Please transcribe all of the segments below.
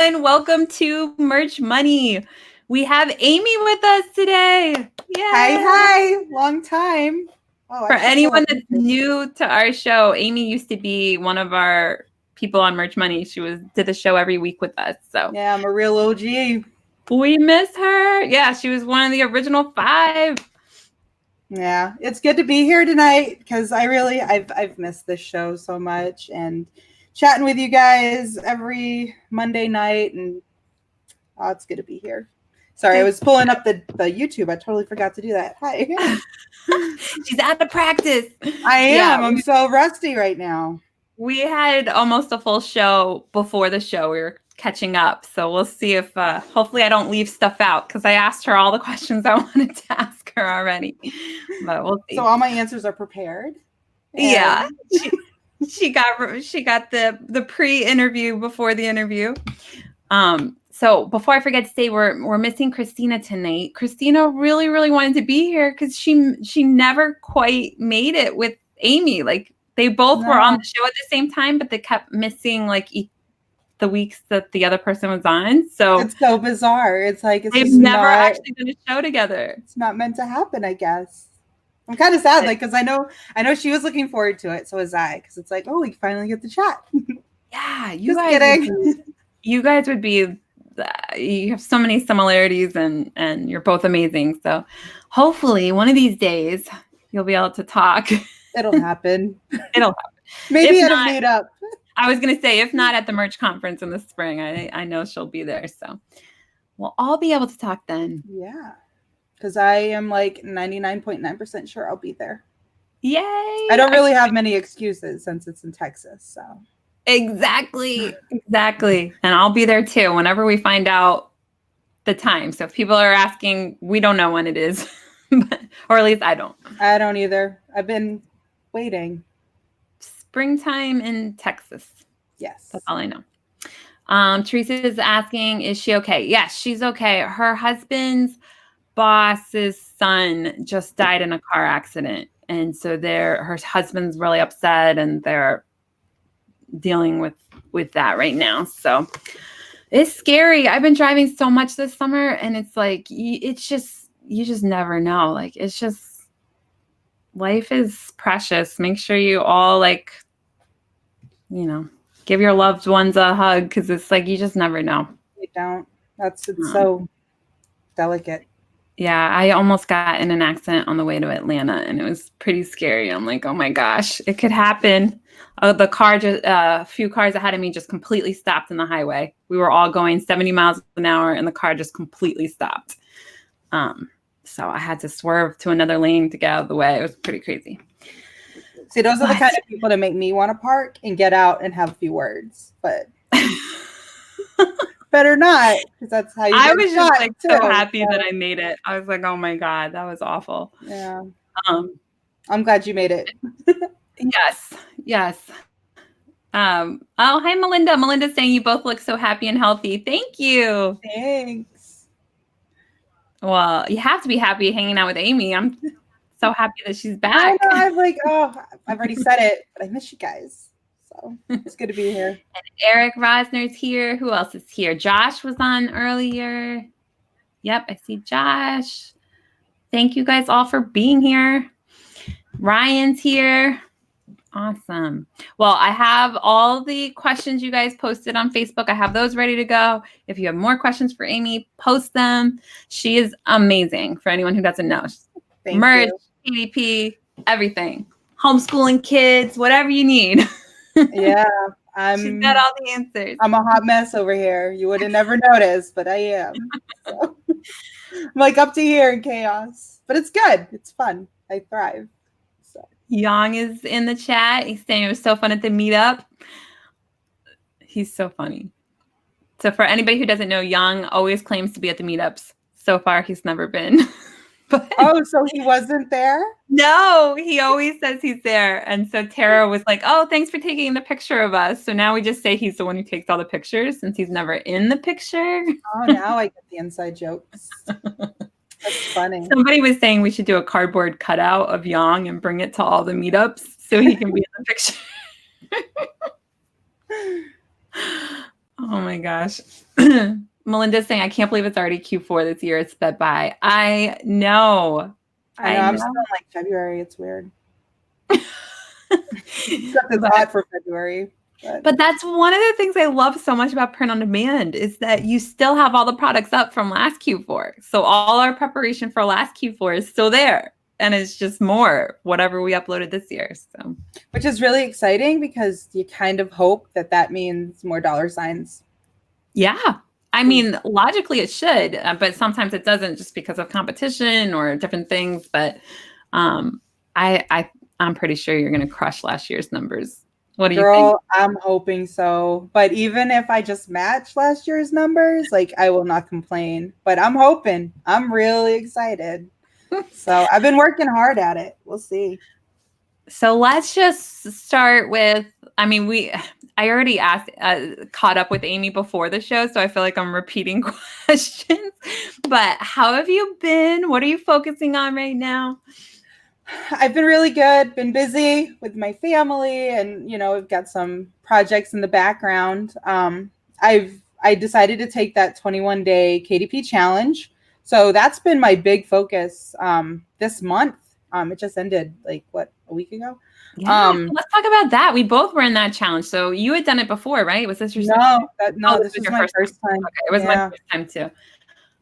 everyone. Welcome to Merch Money. We have Amy with us today. Yay. Hi. Long time. For anyone that's new to our show, Amy used to be one of our people on Merch Money. She did the show every week with us. So yeah, I'm a real OG. We miss her. Yeah, she was one of the original 5. Yeah, it's good to be here tonight because I've missed this show so much and chatting with you guys every Monday night, and it's good to be here. Sorry, I was pulling up the YouTube. I totally forgot to do that. Hi. She's out of practice. I am. Yeah, I'm so rusty right now. We had almost a full show before the show. We were catching up. So we'll see if hopefully I don't leave stuff out because I asked her all the questions I wanted to ask her already. But we'll see. So all my answers are prepared. Yeah. She got the pre-interview before the interview. So before I forget to say, we're missing Christina tonight. Christina really, really wanted to be here because she never quite made it with Amy. Like they both were on the show at the same time, but they kept missing like the weeks that the other person was on. So it's so bizarre. It's like they've never actually done a show together. It's not meant to happen, I guess. I'm kind of sad, like, because I know she was looking forward to it. So was I, because it's like, oh, we finally get to chat. Yeah, you guys would be. You have so many similarities, and you're both amazing. So hopefully, one of these days, you'll be able to talk. It'll happen. It'll happen. Maybe it'll meet up. I was gonna say, if not at the merch conference in the spring, I know she'll be there. So we'll all be able to talk then. Yeah. Because I am like 99.9% sure I'll be there. Yay! I don't really have many excuses since it's in Texas. So exactly. And I'll be there too whenever we find out the time. So if people are asking, we don't know when it is, or at least I don't. I don't either. I've been waiting. Springtime in Texas. Yes. That's all I know. Teresa is asking, is she okay? Yes, she's okay. Her husband's boss's son just died in a car accident, and so her husband's really upset, and they're dealing with that right now. So it's scary. I've been driving so much this summer, and it's like you just never know. Like it's just, life is precious. Make sure you all give your loved ones a hug, because it's like you just never know. You don't. It's so delicate. Yeah, I almost got in an accident on the way to Atlanta, and it was pretty scary. I'm like, oh my gosh, it could happen. The car, a few cars ahead of me just completely stopped in the highway. We were all going 70 miles an hour, and the car just completely stopped. So I had to swerve to another lane to get out of the way. It was pretty crazy. See, those are the kind of people that make me want to park and get out and have a few words, but better not, because that's how you get I was shot, just like so happy that I made it. I was like, oh my God, that was awful. Yeah. I'm glad you made it. Yes. Oh, hi, Melinda. Melinda's saying you both look so happy and healthy. Thank you. Thanks. Well, you have to be happy hanging out with Amy. I'm so happy that she's back. I know, I'm like, I've already said it, but I miss you guys. So it's good to be here. And Eric Rosner's here. Who else is here? Josh was on earlier. Yep, I see Josh. Thank you guys all for being here. Ryan's here. Awesome. Well, I have all the questions you guys posted on Facebook. I have those ready to go. If you have more questions for Amy, post them. She is amazing, for anyone who doesn't know. Merch, KDP, everything. Homeschooling kids, whatever you need. Yeah. She's got all the answers. I'm a hot mess over here. You would have never noticed, but I am. So, I'm like up to here in chaos. But it's good. It's fun. I thrive. Yang is in the chat. He's saying it was so fun at the meetup. He's so funny. So for anybody who doesn't know, Yang always claims to be at the meetups. So far, he's never been. But so he wasn't there? No, he always says he's there. And so Tara was like, oh, thanks for taking the picture of us. So now we just say he's the one who takes all the pictures since he's never in the picture. Oh, now I get the inside jokes. That's funny. Somebody was saying we should do a cardboard cutout of Yang and bring it to all the meetups so he can be in the picture. Oh my gosh. Melinda's saying, I can't believe it's already Q4 this year. It's sped by. I know. I'm still in like February. It's weird. Except it's hot for February. But that's one of the things I love so much about print on demand is that you still have all the products up from last Q4. So all our preparation for last Q4 is still there. And it's just more whatever we uploaded this year. So, which is really exciting because you kind of hope that that means more dollar signs. Yeah. I mean, logically it should, but sometimes it doesn't just because of competition or different things. But I'm pretty sure you're going to crush last year's numbers. What do you think? I'm hoping so. But even if I just match last year's numbers, like I will not complain. But I'm hoping. I'm really excited. So I've been working hard at it. We'll see. So let's just start with, I mean, I already caught up with Amy before the show, so I feel like I'm repeating questions. But how have you been? What are you focusing on right now? I've been really good, been busy with my family, and we've got some projects in the background. I decided to take that 21-day KDP challenge. So that's been my big focus this month. It just ended like a week ago. Yeah, let's talk about that. We both were in that challenge. So you had done it before, right? Was this your second time? No, this was my first time. Okay, it was my first time too.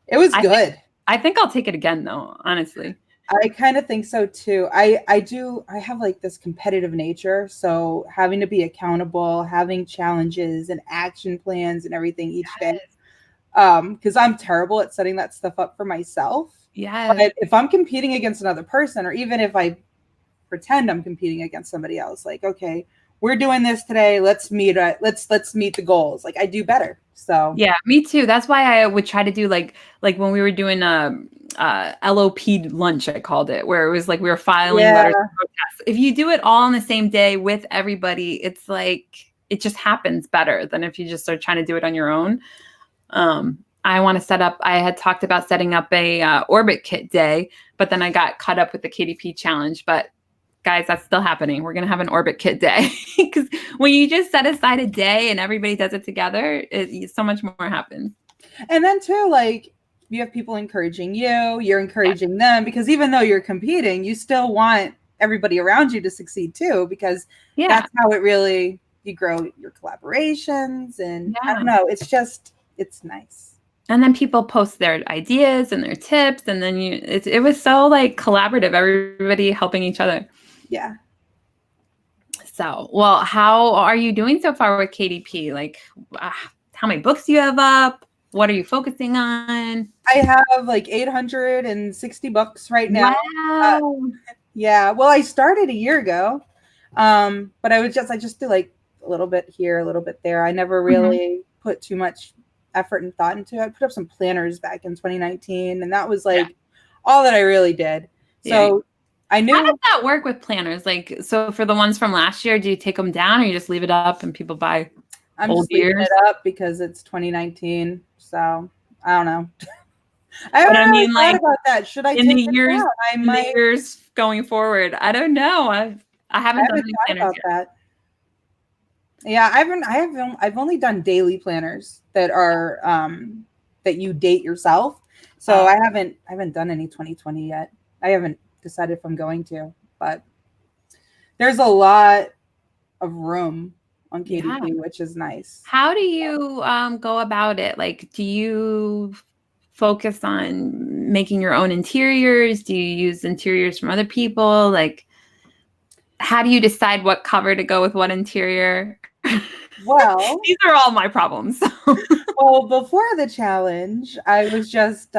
It was good. I think I'll take it again though, honestly. I kind of think so too. I have like this competitive nature. So having to be accountable, having challenges and action plans and everything each day. Because I'm terrible at setting that stuff up for myself. Yeah. But if I'm competing against another person, or even if I pretend I'm competing against somebody else, like, okay, we're doing this today. Let's meet the goals. Like I do better. So yeah, me too. That's why I would try to do like when we were doing LOP lunch, I called it, where it was like we were filing letters of protest. If you do it all on the same day with everybody, it's like it just happens better than if you just start trying to do it on your own. I want to set up, I had talked about setting up a orbit kit day, but then I got caught up with the KDP challenge. But guys, that's still happening. We're going to have an orbit kit day because when you just set aside a day and everybody does it together, so much more happens. And then too, like you have people encouraging you're encouraging them, because even though you're competing, you still want everybody around you to succeed too, because that's how it really, you grow your collaborations. And I don't know, it's nice. And then people post their ideas and their tips, and then it was so like collaborative, everybody helping each other. Yeah. So, well, how are you doing so far with KDP? Like, how many books do you have up? What are you focusing on? I have like 860 books right now. Wow. Yeah. Well, I started a year ago, but I just do like a little bit here, a little bit there. I never really put too much effort and thought into it. I put up some planners back in 2019, and that was like all that I really did. So I knew. How does that work with planners? Like, so for the ones from last year, do you take them down or you just leave it up and people buy I'm old just leaving years? it up because it's 2019. So I don't know. I haven't really thought about that. Should I in take the it years, down? the years going forward? I don't know. I haven't done any planners about yet. that. Yeah, I've only done daily planners that are that you date yourself. So I haven't done any 2020 yet. I haven't decided if I'm going to, but there's a lot of room on KDP, which is nice. How do you go about it? Like, do you focus on making your own interiors? Do you use interiors from other people? Like, how do you decide what cover to go with what interior? Well, these are all my problems. Well, before the challenge, I was just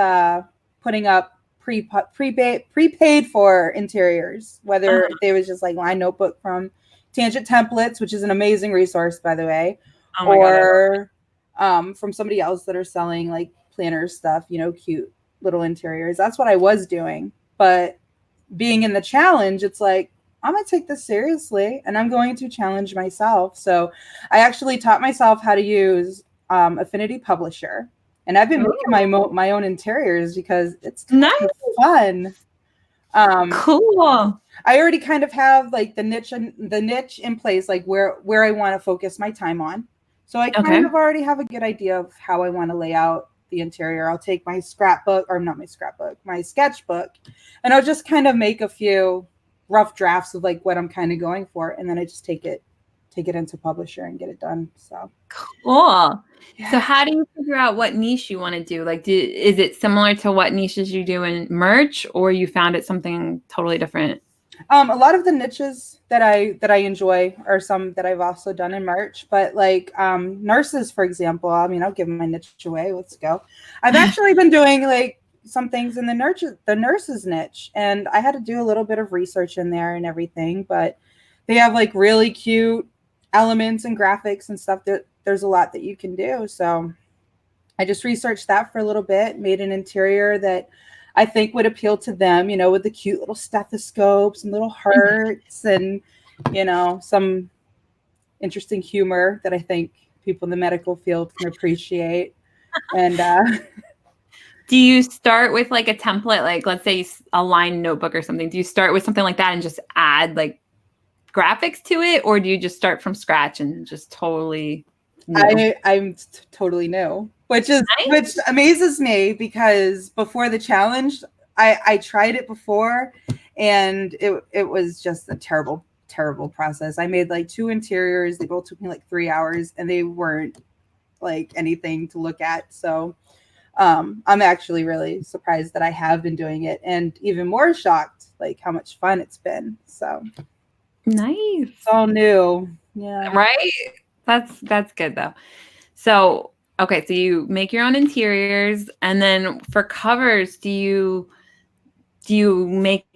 putting up prepaid for interiors, whether they was just like my notebook from Tangent Templates, which is an amazing resource, by the way, or from somebody else that are selling like planner stuff, cute little interiors. That's what I was doing. But being in the challenge, it's like, I'm going to take this seriously and I'm going to challenge myself. So I actually taught myself how to use Affinity Publisher. And I've been making my own interiors because it's nice. Fun. Cool. I already kind of have like the niche in place, like where I want to focus my time on. So I kind of already have a good idea of how I want to lay out the interior. I'll take my scrapbook, or not my scrapbook, my sketchbook, and I'll just kind of make a few rough drafts of like what I'm kind of going for, and then I just take it into publisher and get it done. So cool. yeah. So how do you figure out what niche you want to do? Like, is it similar to what niches you do in merch, or you found it something totally different? A lot of the niches that I enjoy are some that I've also done in merch, but like nurses, for example. I mean, I'll give my niche away. Let's go. I've actually been doing like some things in the nurses niche, and I had to do a little bit of research in there and everything, but they have like really cute elements and graphics and stuff that there's a lot that you can do. So I just researched that for a little bit, made an interior that I think would appeal to them, you know, with the cute little stethoscopes and little hearts and, you know, some interesting humor that I think people in the medical field can appreciate. And do you start with like a template, like let's say a lined notebook or something? Do you start with something like that and just add like graphics to it, or do you just start from scratch and just totally new? I'm totally new, which amazes me, because before the challenge, I tried it before, and it was just a terrible process. I made like 2 interiors. They both took me like 3 hours, and they weren't like anything to look at. So I'm actually really surprised that I have been doing it, and even more shocked like how much fun it's been. So nice. It's all new. Yeah. Right? That's good though. So, okay, so you make your own interiors, and then for covers, do you make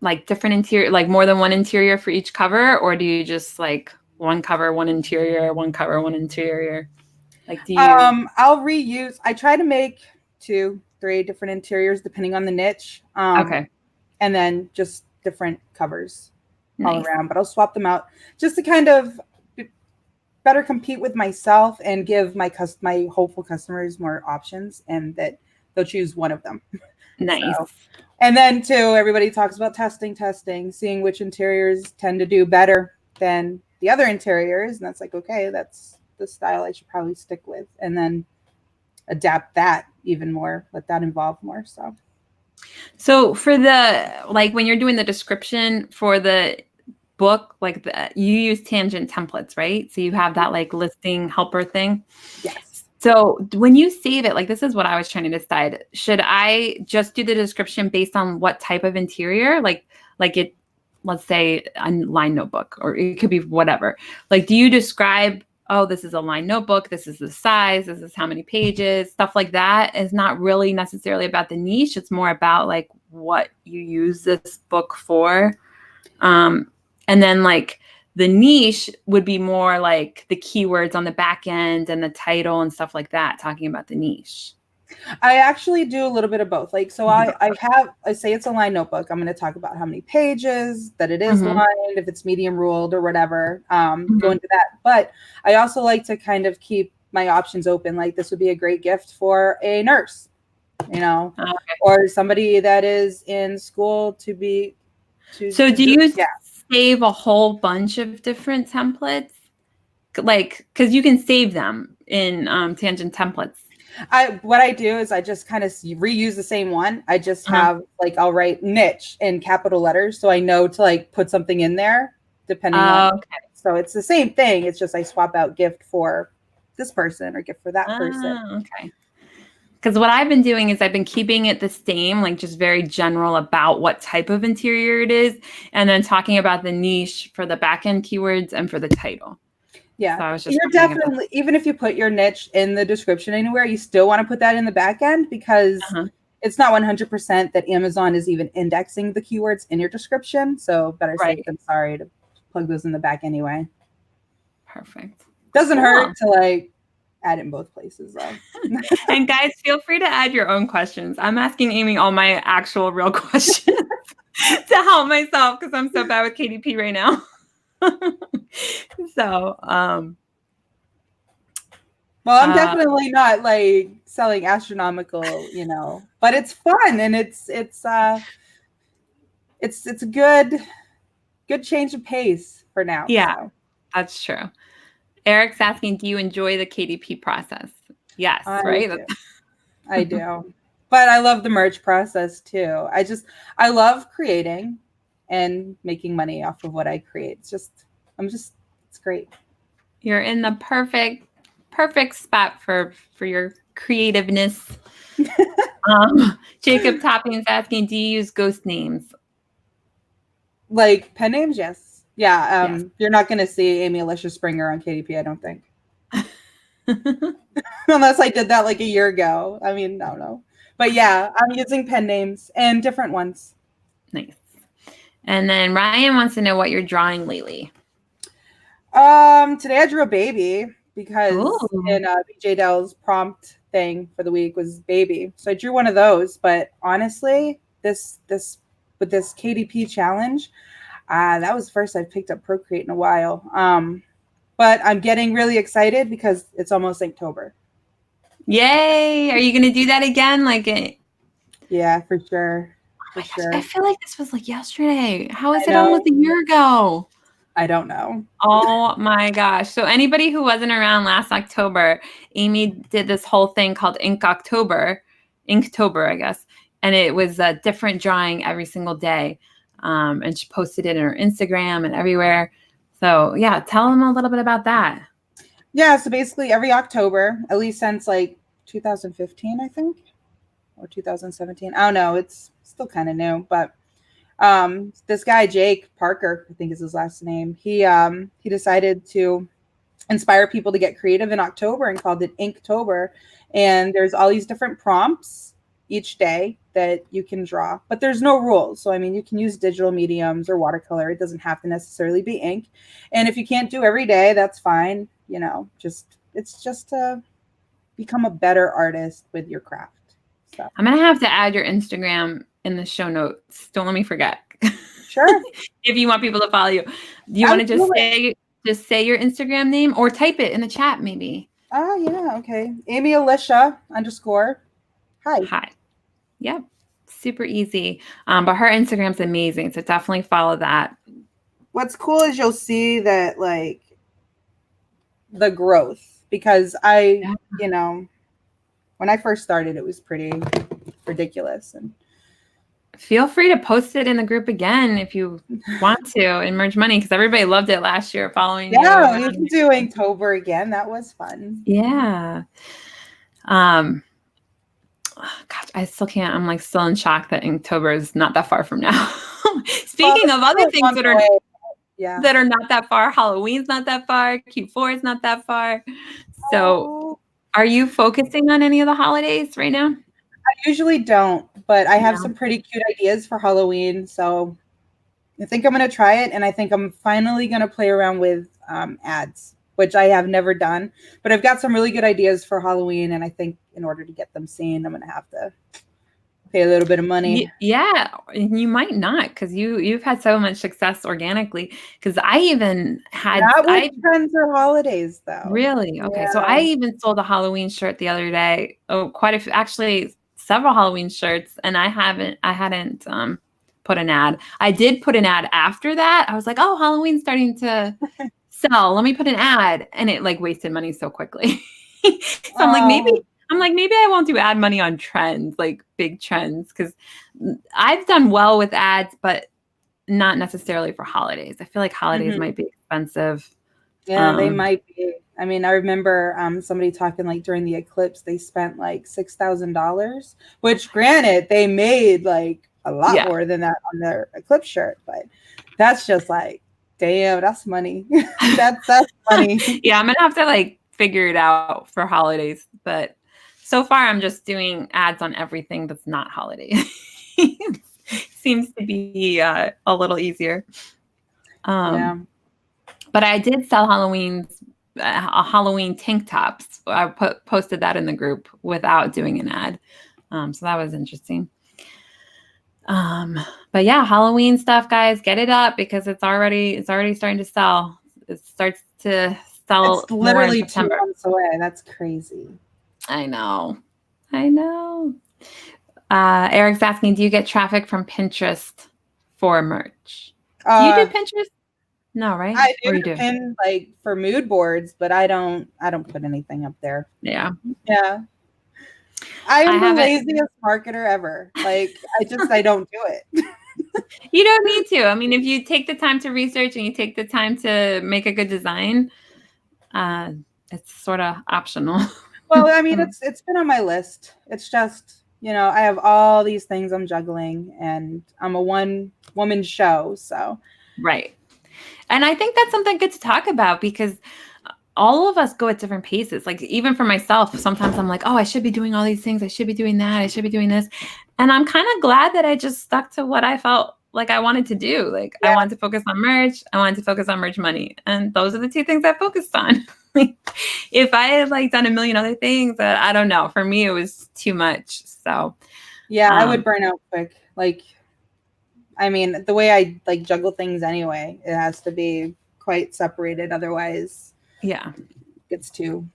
like different interior, like more than one interior for each cover, or do you just like one cover, one interior, one cover, one interior? Like, do you I'll reuse. I try to make 2, 3 different interiors depending on the niche. okay. And then just different covers all around, but I'll swap them out just to kind of better compete with myself and give my hopeful customers more options, and that they'll choose one of them. Nice. So, and then too, everybody talks about testing, seeing which interiors tend to do better than the other interiors. And that's like, okay, that's the style I should probably stick with, and then adapt that even more, let that evolve more. So for the, like when you're doing the description for the book, like you use tangent templates, right? So you have that like listing helper thing. Yes. So when you save it, like this is what I was trying to decide. Should I just do the description based on what type of interior? Like it, let's say a line notebook, or it could be whatever. Like, do you describe, oh, this is a line notebook, this is the size, this is how many pages, stuff like that is not really necessarily about the niche. It's more about like what you use this book for. And then like the niche would be more like the keywords on the back end and the title and stuff like that, talking about the niche. I actually do a little bit of both. Like, so I say it's a line notebook. I'm going to talk about how many pages, that it is lined, if it's medium ruled or whatever, go into that. But I also like to kind of keep my options open. Like, this would be a great gift for a nurse, you know, or somebody that is in school to be. So do you save a whole bunch of different templates? Like, because you can save them in tangent templates. What I do is I just kind of reuse the same one. I just have like, I'll write niche in capital letters, so I know to like put something in there depending on. So it's the same thing. It's just I swap out gift for this person or gift for that person. Okay. Because what I've been doing is I've been keeping it the same, like just very general about what type of interior it is, and then talking about the niche for the back end keywords and for the title. Yeah, so you're definitely, even if you put your niche in the description anywhere, you still want to put that in the back end, because it's not 100% that Amazon is even indexing the keywords in your description. So better safe than sorry to plug those in the back anyway. Perfect. Doesn't hurt to like add it in both places though. And guys, feel free to add your own questions. I'm asking Amy all my actual real questions to help myself, because I'm so bad with KDP right now. So, well, I'm definitely not like selling astronomical, you know, but it's fun, and it's a good change of pace for now. Yeah, so. That's true. Eric's asking, do you enjoy the KDP process? Yes, right? I do. But I love the merch process too. I love creating and making money off of what I create. It's great. You're in the perfect spot for your creativeness. Jacob Topping's asking, do you use ghost names? Like pen names, yes. Yeah. Yes. You're not gonna see Amy Alicia Springer on KDP, I don't think. Unless I did that like a year ago. I mean, no. But yeah, I'm using pen names and different ones. Nice. And then Ryan wants to know what you're drawing lately. Today I drew a baby because in BJ Dell's prompt thing for the week was baby. So I drew one of those. But honestly, this with this KDP challenge, that was the first I've picked up Procreate in a while. But I'm getting really excited because it's almost Inktober. Yay! Are you going to do that again? Yeah, for sure. For sure. I feel like this was like yesterday. How is it almost a year ago? I don't know. Oh my gosh. So anybody who wasn't around last October, Amy did this whole thing called Inktober, I guess. And it was a different drawing every single day. And she posted it in her Instagram and everywhere. So yeah, tell them a little bit about that. Yeah, so basically every October, at least since like 2015, I think, or 2017. I don't know. It's still kind of new, but this guy Jake Parker, I think is his last name. He decided to inspire people to get creative in October and called it Inktober. And there's all these different prompts each day that you can draw, but there's no rules. So I mean, you can use digital mediums or watercolor. It doesn't have to necessarily be ink. And if you can't do every day, that's fine. You know, it's just to become a better artist with your craft. So I'm gonna have to add your Instagram in the show notes. Don't let me forget. Sure. If you want people to follow you, do you want to just say your Instagram name or type it in the chat maybe? Yeah, okay. Amy Alicia _ Hi. Yep. Super easy. But her Instagram's amazing, so definitely follow that. What's cool is you'll see that like the growth, because you know, when I first started, it was pretty ridiculous. And feel free to post it in the group again if you want to and merge money, because everybody loved it last year following you. Yeah, you can do Inktober again. That was fun. Yeah. Gosh, I still can't. I'm like still in shock that Inktober is not that far from now. Speaking of other things that are not that far, Halloween's not that far, Q4 is not that far. So are you focusing on any of the holidays right now? I usually don't, but I have some pretty cute ideas for Halloween. So I think I'm going to try it. And I think I'm finally going to play around with ads, which I have never done. But I've got some really good ideas for Halloween. And I think in order to get them seen, I'm going to have to pay a little bit of money. Yeah, you might not, because you've had so much success organically. Because I even had trends or holidays though. Really? Okay. Yeah. So I even sold a Halloween shirt the other day. Oh, quite a few, actually several Halloween shirts, and I hadn't put an ad. I did put an ad after that. I was like, oh, Halloween's starting to sell. Let me put an ad, and it like wasted money so quickly. So I'm like, maybe I won't do ad money on trends, like big trends, because I've done well with ads, but not necessarily for holidays. I feel like holidays might be expensive. Yeah, they might be. I mean, I remember somebody talking like during the eclipse, they spent like $6,000, which granted, they made like a lot more than that on their eclipse shirt. But that's just like, damn, that's money. that's money. Yeah, I'm going to have to like figure it out for holidays. But so far, I'm just doing ads on everything that's not holiday. Seems to be a little easier. But I did sell Halloween tank tops. I posted that in the group without doing an ad. So that was interesting. But yeah, Halloween stuff, guys, get it up because it's already starting to sell. It starts to sell. It's literally 2 months away. That's crazy. I know. Eric's asking, do you get traffic from Pinterest for merch? Do you do Pinterest? No, right? I Or do you do? pin like for mood boards, but I don't put anything up there. Yeah. Yeah. I I am the haven't. laziest marketer ever. Like I don't do it. You don't need to. I mean, if you take the time to research and you take the time to make a good design, it's sort of optional. Well, I mean, it's been on my list. It's just, I have all these things I'm juggling, and I'm a one-woman show, so Right. And I think that's something good to talk about because all of us go at different paces. Like even for myself, sometimes I'm like, oh, I should be doing all these things. I should be doing that. I should be doing this. And I'm kind of glad that I just stuck to what I felt like I wanted to do. Like I yeah, wanted to focus on merch. I wanted to focus on merch money. And those are the two things I focused on. If I had like done a million other things, I don't know. For me, it was too much. So yeah, I would burn out quick. Like, I mean, the way I like juggle things anyway, it has to be quite separated. Otherwise, yeah. it's too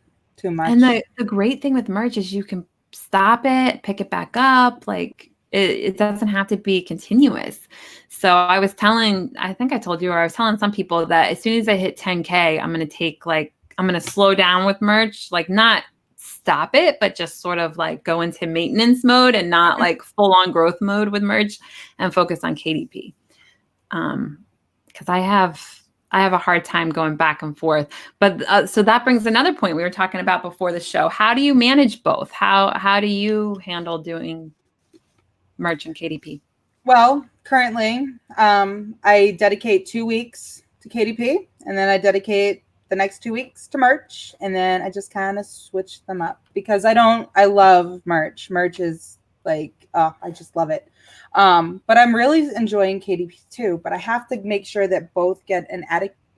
much. And the great thing with merch is you can stop it, pick it back up. Like it doesn't have to be continuous. So I think I told you, or I was telling some people that as soon as I hit 10K, I'm going to slow down with merch, like not stop it, but just sort of like go into maintenance mode and not like full on growth mode with merch and focus on KDP. Cause I have a hard time going back and forth. But so that brings another point we were talking about before the show. How do you manage both? How do you handle doing merch and KDP? Well, currently, I dedicate 2 weeks to KDP, and then I dedicate the next 2 weeks to merch, and then I just kind of switch them up because I love merch. Merch is like, oh, I just love it. But I'm really enjoying KDP too, but I have to make sure that both get an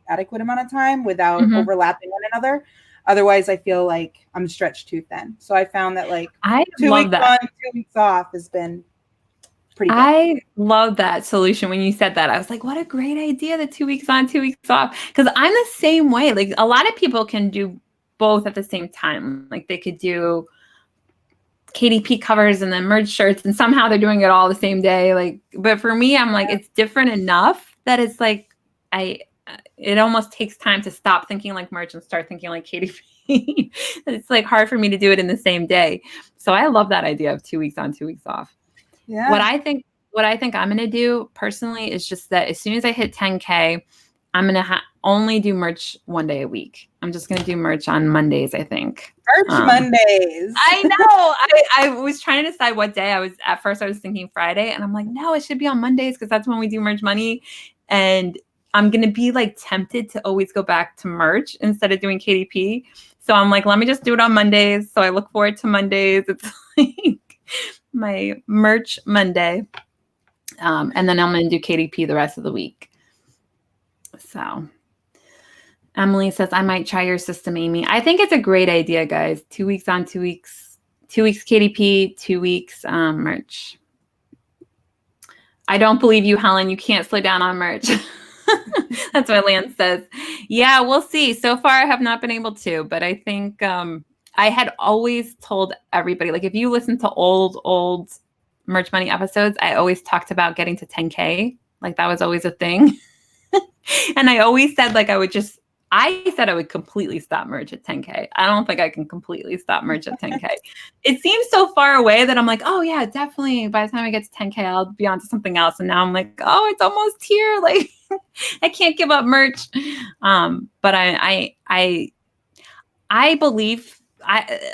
adequate amount of time without overlapping one another. Otherwise, I feel like I'm stretched too thin. So I found that like I 2 love weeks that. on, 2 weeks off has been pretty good. I love that solution. When you said that, I was like, what a great idea, the 2 weeks on, 2 weeks off. Because I'm the same way. Like a lot of people can do both at the same time. Like they could do KDP covers and then merge shirts, and somehow they're doing it all the same day. Like, but for me, I'm like, it's different enough that it's like it almost takes time to stop thinking like merch and start thinking like KDP. It's like hard for me to do it in the same day. So I love that idea of 2 weeks on, 2 weeks off. Yeah. What I think I'm going to do personally is just that as soon as I hit 10K, I'm going to only do merch one day a week. I'm just going to do merch on Mondays, I think. Merch Mondays. I know. I was trying to decide what day. At first I was thinking Friday, and I'm like, no, it should be on Mondays because that's when we do merch money. And I'm going to be like tempted to always go back to merch instead of doing KDP. So I'm like, let me just do it on Mondays. So I look forward to Mondays. It's like my merch Monday. And then I'm going to do KDP the rest of the week. So Emily says, I might try your system, Amy. I think it's a great idea, guys. 2 weeks on, 2 weeks, 2 weeks KDP, 2 weeks merch. I don't believe you, Helen. You can't slow down on merch. That's what Lance says. Yeah, we'll see. So far, I have not been able to, but I think I had always told everybody, like if you listen to old merch money episodes, I always talked about getting to 10K. Like that was always a thing. And I always said like I said I would completely stop merch at 10K. I don't think I can completely stop merch at 10K. It seems so far away that I'm like, oh yeah, definitely. By the time I get to 10K, I'll be on to something else. And now I'm like, oh, it's almost here. Like I can't give up merch. But I believe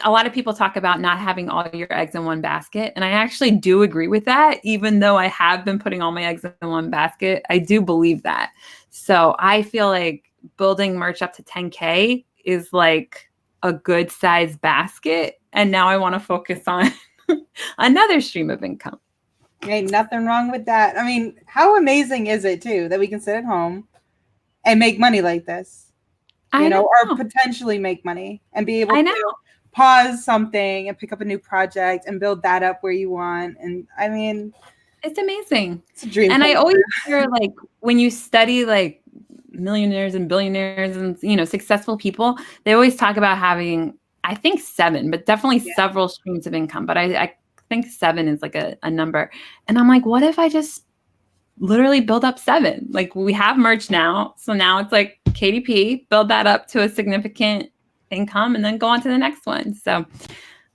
a lot of people talk about not having all your eggs in one basket. And I actually do agree with that. Even though I have been putting all my eggs in one basket, I do believe that. So I feel like building merch up to 10K is like a good size basket. And now I want to focus on another stream of income. Ain't nothing wrong with that. I mean, how amazing is it too that we can sit at home and make money like this? Or potentially make money and be able to pause something and pick up a new project and build that up where you want. And I mean, it's amazing. It's a dream. And I always hear like when you study like millionaires and billionaires and successful people, they always talk about having, I think 7, but definitely several streams of income. But I think 7 is like a number. And I'm like, what if I just literally build up 7. Like we have merch now. So now it's like KDP, build that up to a significant income and then go on to the next one. So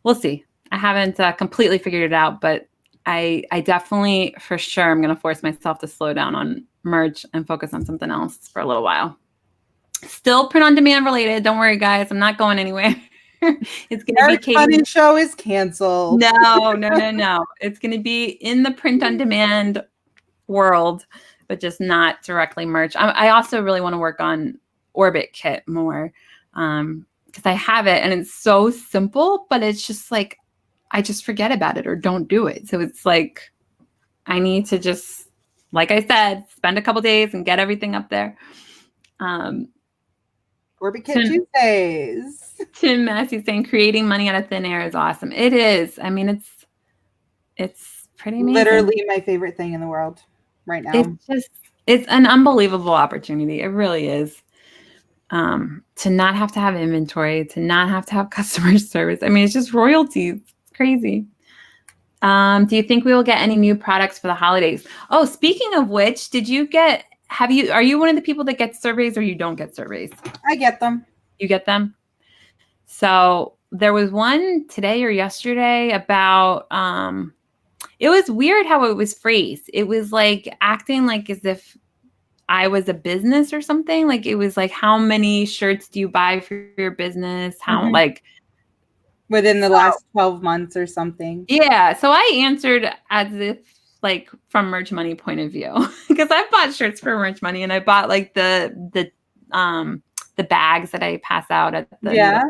we'll see. I haven't completely figured it out, but I definitely for sure I'm going to force myself to slow down on merch and focus on something else for a little while. Still print on demand related. Don't worry, guys. I'm not going anywhere. It's going to be Funny show is canceled. No. It's going to be in the print on demand world, but just not directly merch. I also really want to work on Orbit Kit more because I have it and it's so simple, but it's just like I just forget about it or don't do it. So it's like I need to just, like I said, spend a couple days and get everything up there. Orbit Kit Tuesdays. Tim Massey saying creating money out of thin air is awesome. It is. I mean, it's pretty amazing. Literally my favorite thing in the world right now. It's an unbelievable opportunity. It really is. To not have to have inventory, to not have to have customer service. I mean, it's just royalties. It's crazy. Do you think we will get any new products for the holidays? Oh, speaking of which, are you one of the people that gets surveys or you don't get surveys? I get them. You get them? So there was one today or yesterday about, it was weird how it was phrased. It was like acting like as if I was a business or something. Like it was like, how many shirts do you buy for your business? How like within the last 12 months or something. Yeah. So I answered as if like from Merch Money point of view, because I bought shirts for Merch Money and I bought like the bags that I pass out at the yeah.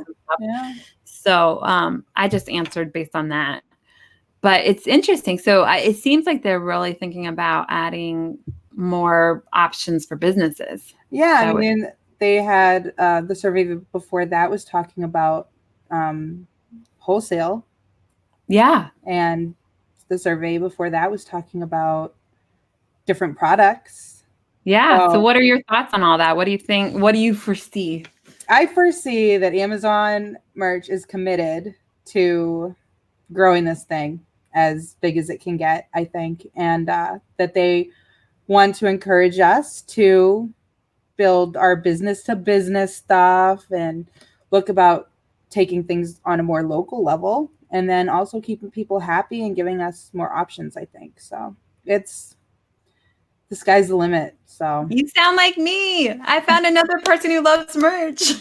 So I just answered based on that. But it's interesting. So it seems like they're really thinking about adding more options for businesses. Yeah, so I mean, they had the survey before that was talking about wholesale. Yeah. And the survey before that was talking about different products. Yeah. So what are your thoughts on all that? What do you think? What do you foresee? I foresee that Amazon merch is committed to growing this thing as big as it can get, I think, and that they want to encourage us to build our business to business stuff and look about taking things on a more local level and then also keeping people happy and giving us more options, I think. So the sky's the limit. So you sound like me. I found another person who loves merch.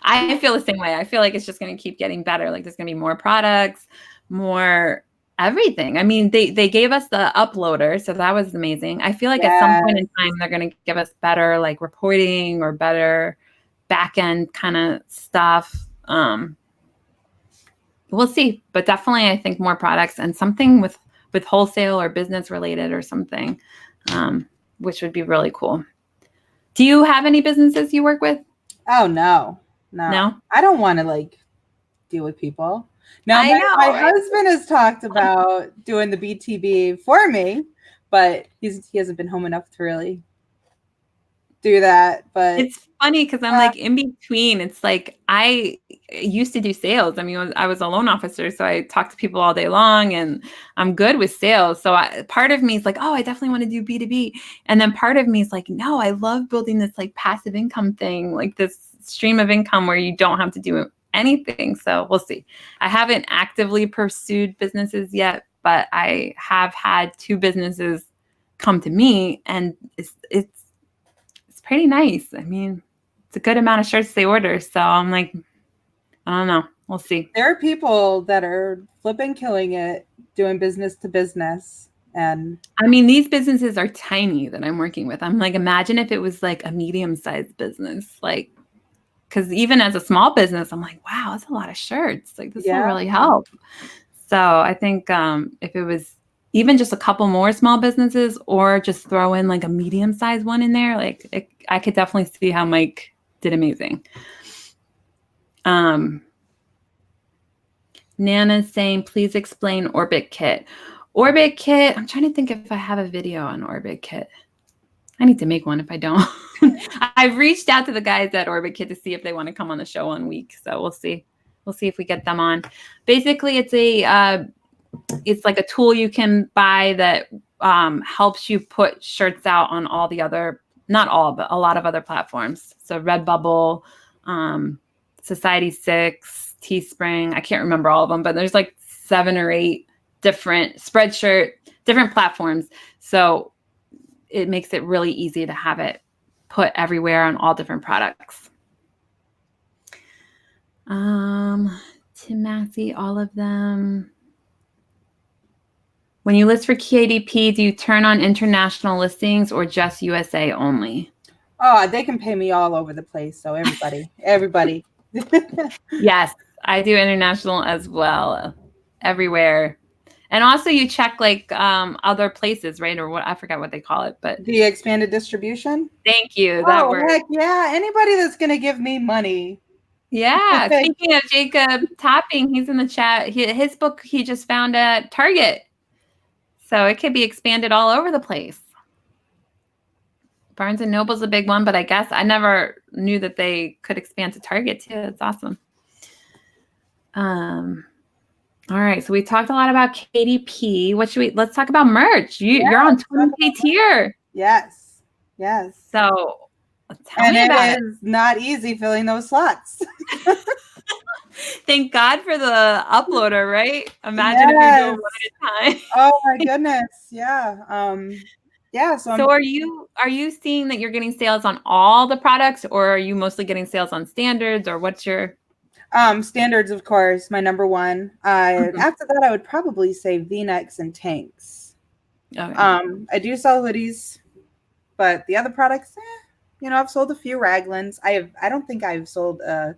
I feel the same way. I feel like it's just going to keep getting better. Like there's going to be more products, more everything. I mean, they gave us the uploader, so that was amazing. I feel like at some point in time, they're going to give us better like reporting or better back end kind of stuff. We'll see, but definitely I think more products and something with wholesale or business related or something, which would be really cool. Do you have any businesses you work with? Oh, no. I don't want to like deal with people. Now, my husband has talked about doing the BTB for me, but he hasn't been home enough to really do that. But it's funny because I'm like in between. It's like I used to do sales. I mean, I was a loan officer, so I talk to people all day long, and I'm good with sales. So part of me is like, oh, I definitely want to do B2B, and then part of me is like, no, I love building this like passive income thing, like this stream of income where you don't have to do anything. So we'll see. I haven't actively pursued businesses yet, but I have had 2 businesses come to me, and it's pretty nice. I mean, it's a good amount of shirts they order. So I'm like, I don't know. We'll see. There are people that are flipping killing it, doing business to business. And I mean, these businesses are tiny that I'm working with. I'm like, imagine if it was like a medium-sized business, like, because even as a small business, I'm like, wow, that's a lot of shirts. Like this will really help. So I think if it was even just a couple more small businesses or just throw in like a medium-sized one in there, like I could definitely see how Mike did amazing. Nana's saying, please explain Orbit Kit. Orbit Kit, I'm trying to think if I have a video on Orbit Kit. I need to make one if I don't. I've reached out to the guys at Orbit Kit to see if they want to come on the show one week. So we'll see. We'll see if we get them on. Basically, it's like a tool you can buy that helps you put shirts out on all the other, not all, but a lot of other platforms. So Redbubble, Society6, Teespring. I can't remember all of them, but there's like 7 or 8 different Spreadshirt, different platforms. So it makes it really easy to have it put everywhere on all different products. Tim Massey, all of them. When you list for KDP, do you turn on international listings or just USA only? Oh, they can pay me all over the place. So everybody. Yes, I do international as well, everywhere. And also you check like other places, right? Or what, I forgot what they call it, but The expanded distribution. thank you. That Oh, word. heck yeah. Anybody that's going to give me money. Yeah. Speaking of Jacob Topping, he's in the chat. His book he just found at Target. So it could be expanded all over the place. Barnes & Noble's a big one, but I guess I never knew that they could expand to Target too. It's awesome. All right, so we talked a lot about KDP. Let's talk about merch. You're on 20K tier. Yes. So tell me about it. It is not easy filling those slots. Thank God for the uploader, right? Imagine if you're doing one at a time. Oh my goodness. Yeah. So are you seeing that you're getting sales on all the products, or are you mostly getting sales on standards, or what's your standards, of course, my number one. After that, I would probably say V-necks and tanks. Okay. I do sell hoodies, but the other products, I've sold a few raglans. I don't think I've sold a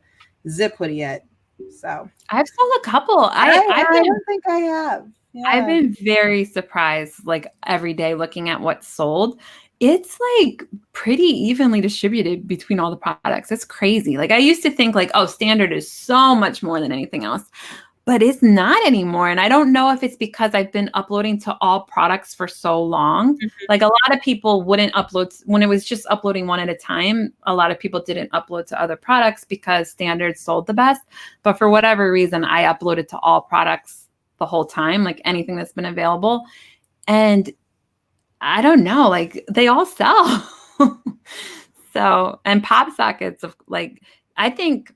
zip hoodie yet. So I've sold a couple. I don't think I have. Yeah. I've been very surprised, like every day looking at what's sold. It's like pretty evenly distributed between all the products. It's crazy. Like I used to think like, oh, standard is so much more than anything else, but it's not anymore. And I don't know if it's because I've been uploading to all products for so long. Mm-hmm. Like a lot of people wouldn't upload when it was just uploading one at a time. A lot of people didn't upload to other products because standard sold the best. But for whatever reason, I uploaded to all products the whole time, like anything that's been available. And I don't know, like they all sell. So, and pop sockets of like, I think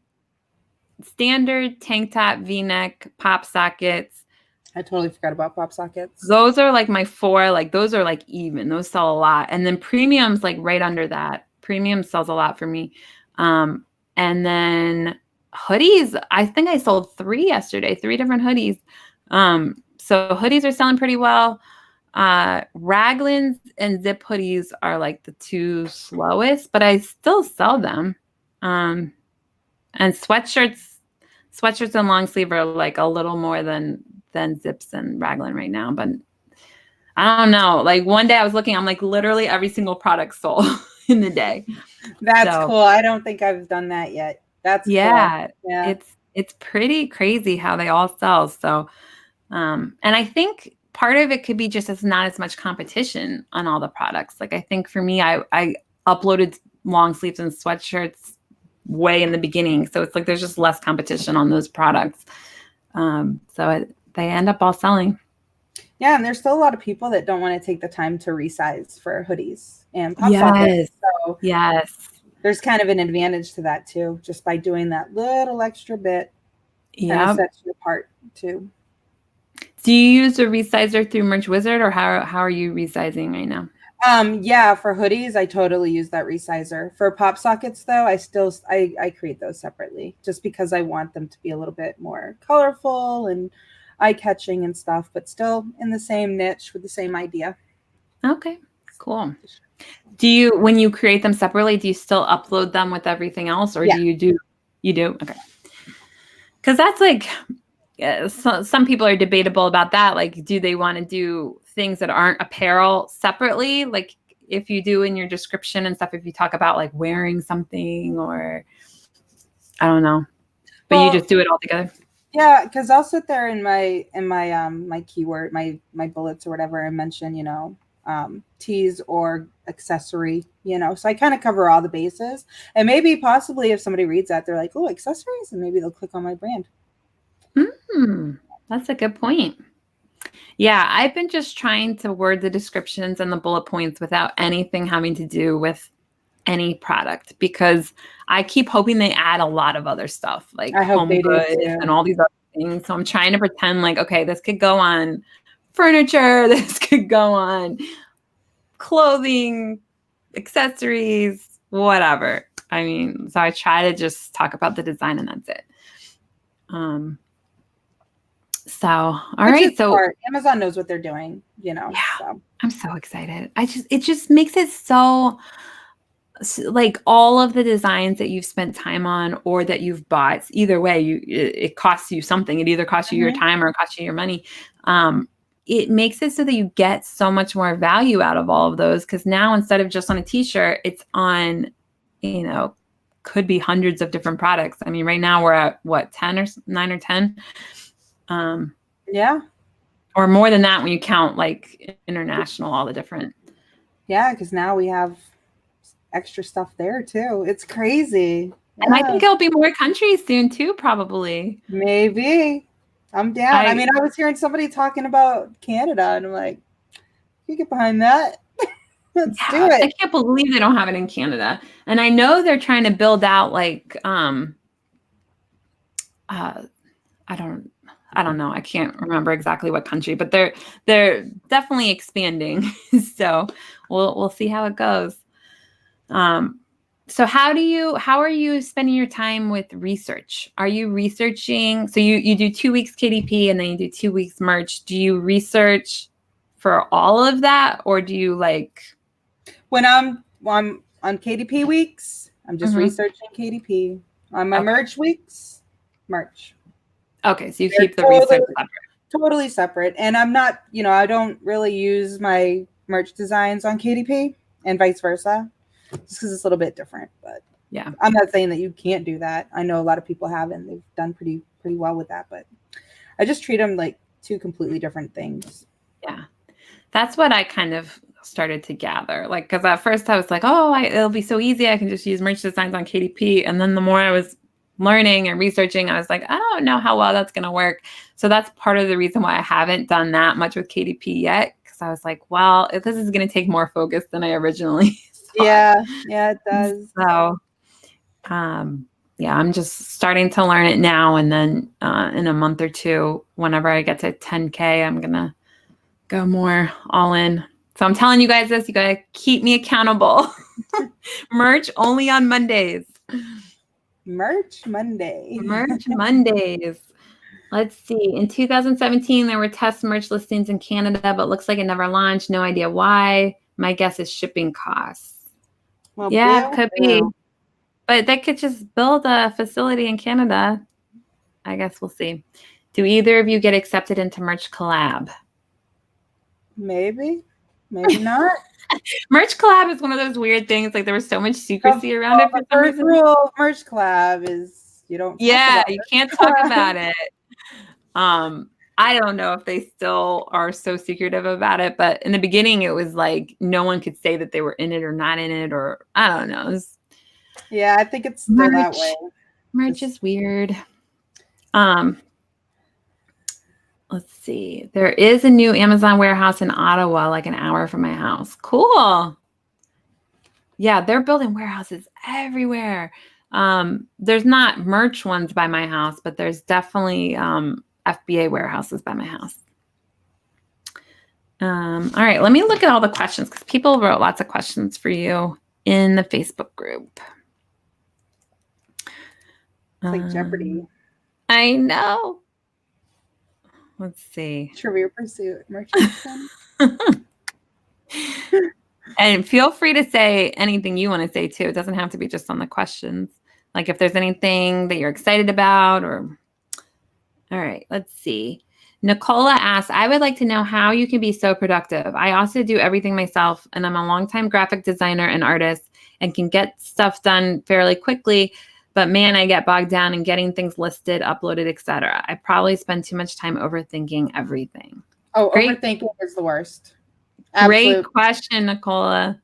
standard, tank top, V-neck, pop sockets. I totally forgot about pop sockets. Those are like my 4, like those are like even, those sell a lot. And then premium's like right under that. Premium sells a lot for me. And then hoodies, I think I sold 3 yesterday, 3 different hoodies. So hoodies are selling pretty well. Raglans and zip hoodies are like the 2 slowest, but I still sell them. And sweatshirts and long sleeve are like a little more than zips and raglan right now. But I don't know. Like one day I was looking, I'm like literally every single product sold in the day. That's cool. I don't think I've done that yet. That's cool. Yeah. It's pretty crazy how they all sell. So, and I think part of it could be just it's not as much competition on all the products. Like I think for me, I uploaded long sleeves and sweatshirts way in the beginning. So it's like there's just less competition on those products. They end up all selling. Yeah, and there's still a lot of people that don't want to take the time to resize for hoodies and pop sockets. So yes. There's kind of an advantage to that too, just by doing that little extra bit. Yeah. Sets you apart too. Do you use a resizer through Merch Wizard, or how are you resizing right now? Yeah, for hoodies, I totally use that resizer. For pop sockets, though, I create those separately just because I want them to be a little bit more colorful and eye-catching and stuff, but still in the same niche with the same idea. Okay, cool. Do you, when you create them separately, do you still upload them with everything else, or do you do? You do? Okay. Because that's like, some people are debatable about that. Like, do they want to do things that aren't apparel separately? Like if you do in your description and stuff, if you talk about like wearing something, or I don't know, but you just do it all together. Yeah, because I'll sit there in my keyword, my bullets or whatever, and mention, tees or accessory, so I kind of cover all the bases. And maybe possibly if somebody reads that, they're like, oh, accessories, and maybe they'll click on my brand. That's a good point. Yeah, I've been just trying to word the descriptions and the bullet points without anything having to do with any product, because I keep hoping they add a lot of other stuff like I hope home they do goods too. and all these other things. So I'm trying to pretend like, okay, this could go on furniture, this could go on clothing, accessories, whatever. I mean, so I try to just talk about the design and that's it. So, all right. So smart. Amazon knows what they're doing, you know. yeah, So. I'm so excited. It just makes it so like all of the designs that you've spent time on or that you've bought, either way, it costs you something. It either costs you your time or it costs you your money. It makes it so that you get so much more value out of all of those. Cause now instead of just on a t-shirt, it's on, could be hundreds of different products. I mean, right now we're at what, 10 or 9 or 10? Yeah. Or more than that when you count like international, all the different. Yeah, because now we have extra stuff there too. It's crazy. Yeah. And I think it'll be more countries soon too, probably. Maybe. I'm down. I mean, I was hearing somebody talking about Canada, and I'm like, you get behind that. Let's do it. I can't believe they don't have it in Canada. And I know they're trying to build out like I don't know. I can't remember exactly what country, but they're definitely expanding. So we'll see how it goes. So how are you spending your time with research? Are you researching? So you do 2 weeks KDP and then you do 2 weeks merch. Do you research for all of that, or do you like? When I'm on KDP weeks, I'm just researching KDP. On my merch weeks, merch. Okay, so you keep the research separate. Totally separate. And I'm not, I don't really use my merch designs on KDP and vice versa, just because it's a little bit different. But yeah, I'm not saying that you can't do that. I know a lot of people have, and they've done pretty well with that. But I just treat them like two completely different things. Yeah, that's what I kind of started to gather. Like, because at first I was like, oh, it'll be so easy. I can just use merch designs on KDP. And then the more I was learning and researching, I was like, I don't know how well that's going to work. So that's part of the reason why I haven't done that much with KDP yet. Because I was like, well, if this is going to take more focus than I originally thought. Yeah, it does. So, yeah, I'm just starting to learn it now. And then in a month or two, whenever I get to 10K, I'm going to go more all in. So I'm telling you guys this, you got to keep me accountable. Merch only on Mondays. Merch Monday. Merch Mondays. Let's see. In 2017, there were test merch listings in Canada, but looks like it never launched. No idea why. My guess is shipping costs. Well, yeah, it could be. But they could just build a facility in Canada. I guess we'll see. Do either of you get accepted into merch collab? Maybe not. Merch collab is one of those weird things. Like there was so much secrecy around it for some reason. The rule of merch collab is you don't. Yeah, you can't talk about it. I don't know if they still are so secretive about it, but in the beginning, it was like no one could say that they were in it or not in it, or I don't know. Yeah, I think it's still that way. Merch is weird. Let's see. There is a new Amazon warehouse in Ottawa, like an hour from my house. Cool. Yeah, they're building warehouses everywhere. There's not merch ones by my house, but there's definitely FBA warehouses by my house. All right, let me look at all the questions because people wrote lots of questions for you in the Facebook group. It's like Jeopardy. I know. Let's see. Trivia Pursuit merchandise. And feel free to say anything you want to say too. It doesn't have to be just on the questions. Like if there's anything that you're excited about or. All right, let's see. Nicola asks, I would like to know how you can be so productive. I also do everything myself, and I'm a longtime graphic designer and artist and can get stuff done fairly quickly. But man, I get bogged down in getting things listed, uploaded, etc. I probably spend too much time overthinking everything. Oh, overthinking is the worst. Absolutely. Great question, Nicola.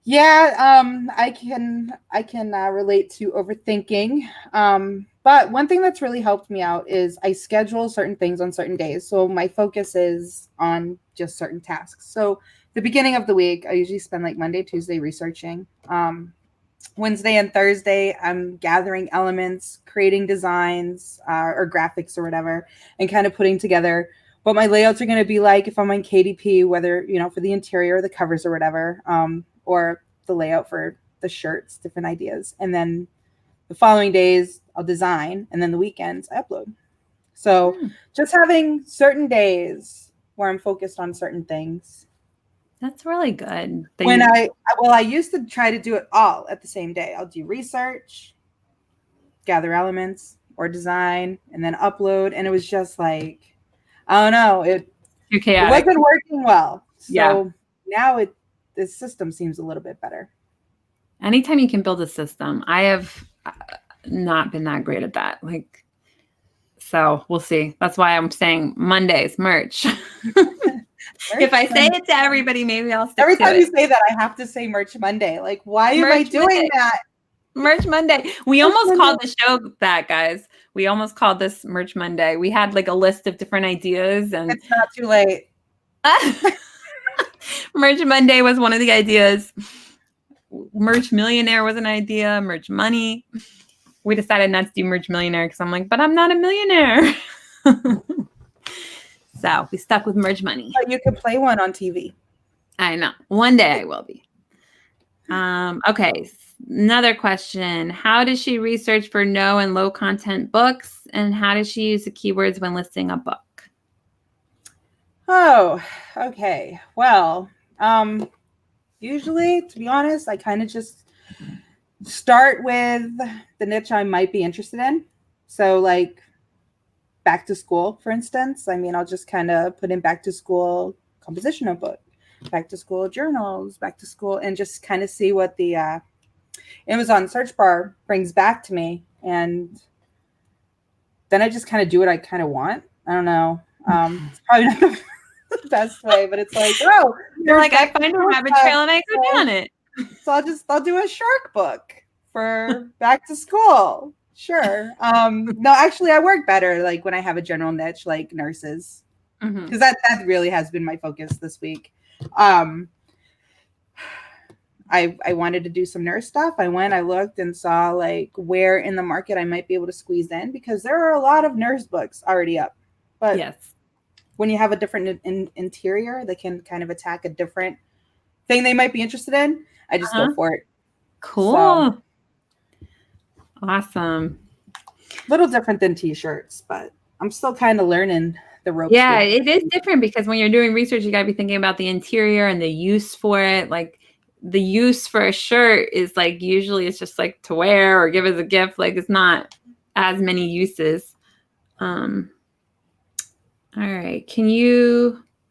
Yeah, I can relate to overthinking. But one thing that's really helped me out is I schedule certain things on certain days. So my focus is on just certain tasks. So the beginning of the week, I usually spend like Monday, Tuesday researching. Wednesday and Thursday, I'm gathering elements, creating designs or graphics or whatever, and kind of putting together what my layouts are going to be like if I'm on KDP, whether, for the interior, the covers or whatever, or the layout for the shirts, different ideas. And then the following days, I'll design, and then the weekends, I upload. So just having certain days where I'm focused on certain things. That's really good. I used to try to do it all at the same day. I'll do research, gather elements, or design, and then upload. And it was just like, I don't know, it wasn't working well. So now the system seems a little bit better. Anytime you can build a system, I have not been that great at that. So we'll see. That's why I'm saying Mondays, merch. If I say it to everybody, maybe I'll stick to it. Every time you say that, I have to say Merch Monday. Like, why am I doing that? Merch Monday. We almost called the show that, guys. We almost called this Merch Monday. We had like a list of different ideas, and it's not too late. Merch Monday was one of the ideas. Merch Millionaire was an idea. Merch Money. We decided not to do Merch Millionaire because I'm like, but I'm not a millionaire. So we stuck with Merch Money. But you could play one on TV. I know. One day I will be. Okay. Another question. How does she research for no and low content books? And how does she use the keywords when listing a book? Oh, okay. Well, usually, to be honest, I kind of just start with the niche I might be interested in. So like back to school, for instance. I mean, I'll just kind of put in back to school composition notebook, back to school journals, back to school, and just kind of see what the Amazon search bar brings back to me. And then I just kind of do what I kind of want. I don't know. It's probably not the best way, but it's like, oh, you're like, I find a rabbit trail and I go down it. So I'll do a shark book for back to school. Sure. No, actually I work better like when I have a general niche like nurses. Because that really has been my focus this week. I wanted to do some nurse stuff. I looked and saw like where in the market I might be able to squeeze in, because there are a lot of nurse books already up. But yes, when you have a different interior that can kind of attack a different thing they might be interested in, I just go for it. Cool. So, awesome. Little different than t-shirts, but I'm still kind of learning the ropes. Yeah, it is different because when you're doing research, you got to be thinking about the interior and the use for it. Like the use for a shirt is like usually it's just like to wear or give as a gift. Like it's not as many uses. All right.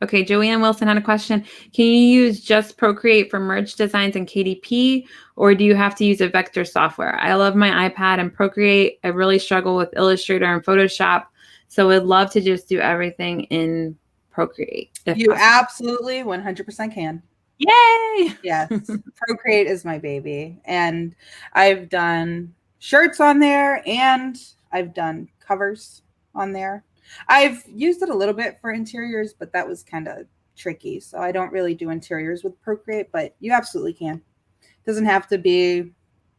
Okay, Joanne Wilson had a question. Can you use just Procreate for merch designs and KDP, or do you have to use a vector software? I love my iPad and Procreate. I really struggle with Illustrator and Photoshop, so I'd love to just do everything in Procreate. You absolutely 100% can. Yay! Yes, Procreate is my baby, and I've done shirts on there, and I've done covers on there. I've used it a little bit for interiors, but that was kind of tricky. So I don't really do interiors with Procreate, but you absolutely can. It doesn't have to be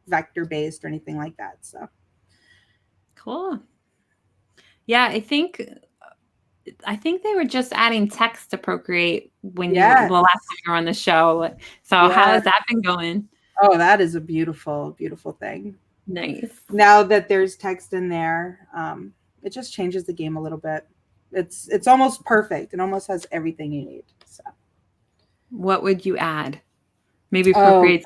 vector based or anything like that. So cool. Yeah, I think they were just adding text to Procreate when the last time you were on the show. So how has that been going? Oh, that is a beautiful, beautiful thing. Nice. Now that there's text in there, it just changes the game a little bit. It's almost perfect. It almost has everything you need. So, what would you add? Maybe Procreate.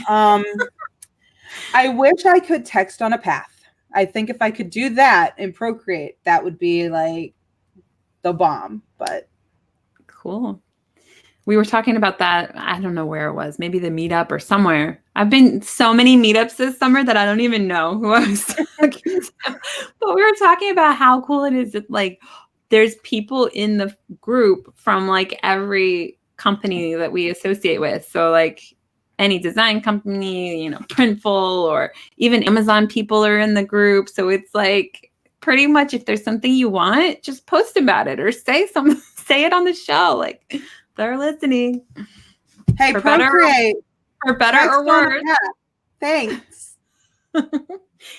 I wish I could text on a path. I think if I could do that in Procreate, that would be like the bomb. But cool. We were talking about that. I don't know where it was. Maybe the meetup or somewhere. I've been so many meetups this summer that I don't even know who I was talking to. But we were talking about how cool it is that like there's people in the group from like every company that we associate with. So like any design company, Printful, or even Amazon people are in the group. So it's like pretty much if there's something you want, just post about it or say it on the show. Like they're listening. Hey, for Procreate. For better or worse. Thanks.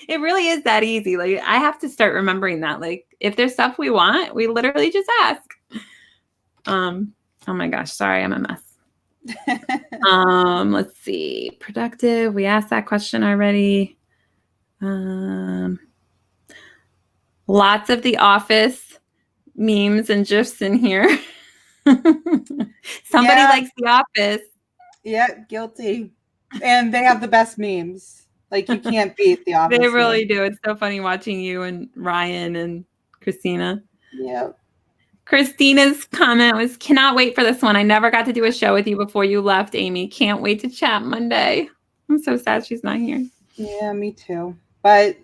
It really is that easy. Like I have to start remembering that. Like if there's stuff we want, we literally just ask. Oh my gosh, sorry, I'm a mess. Let's see. Productive. We asked that question already. Lots of The Office memes and gifs in here. Somebody likes The Office. Yeah, guilty. And they have the best memes. Like you can't beat The Office. They really do. It's so funny watching you and Ryan and Christina. Yep. Christina's comment was, cannot wait for this one. I never got to do a show with you before you left, Amy. Can't wait to chat Monday. I'm so sad she's not here. Yeah, me too. But,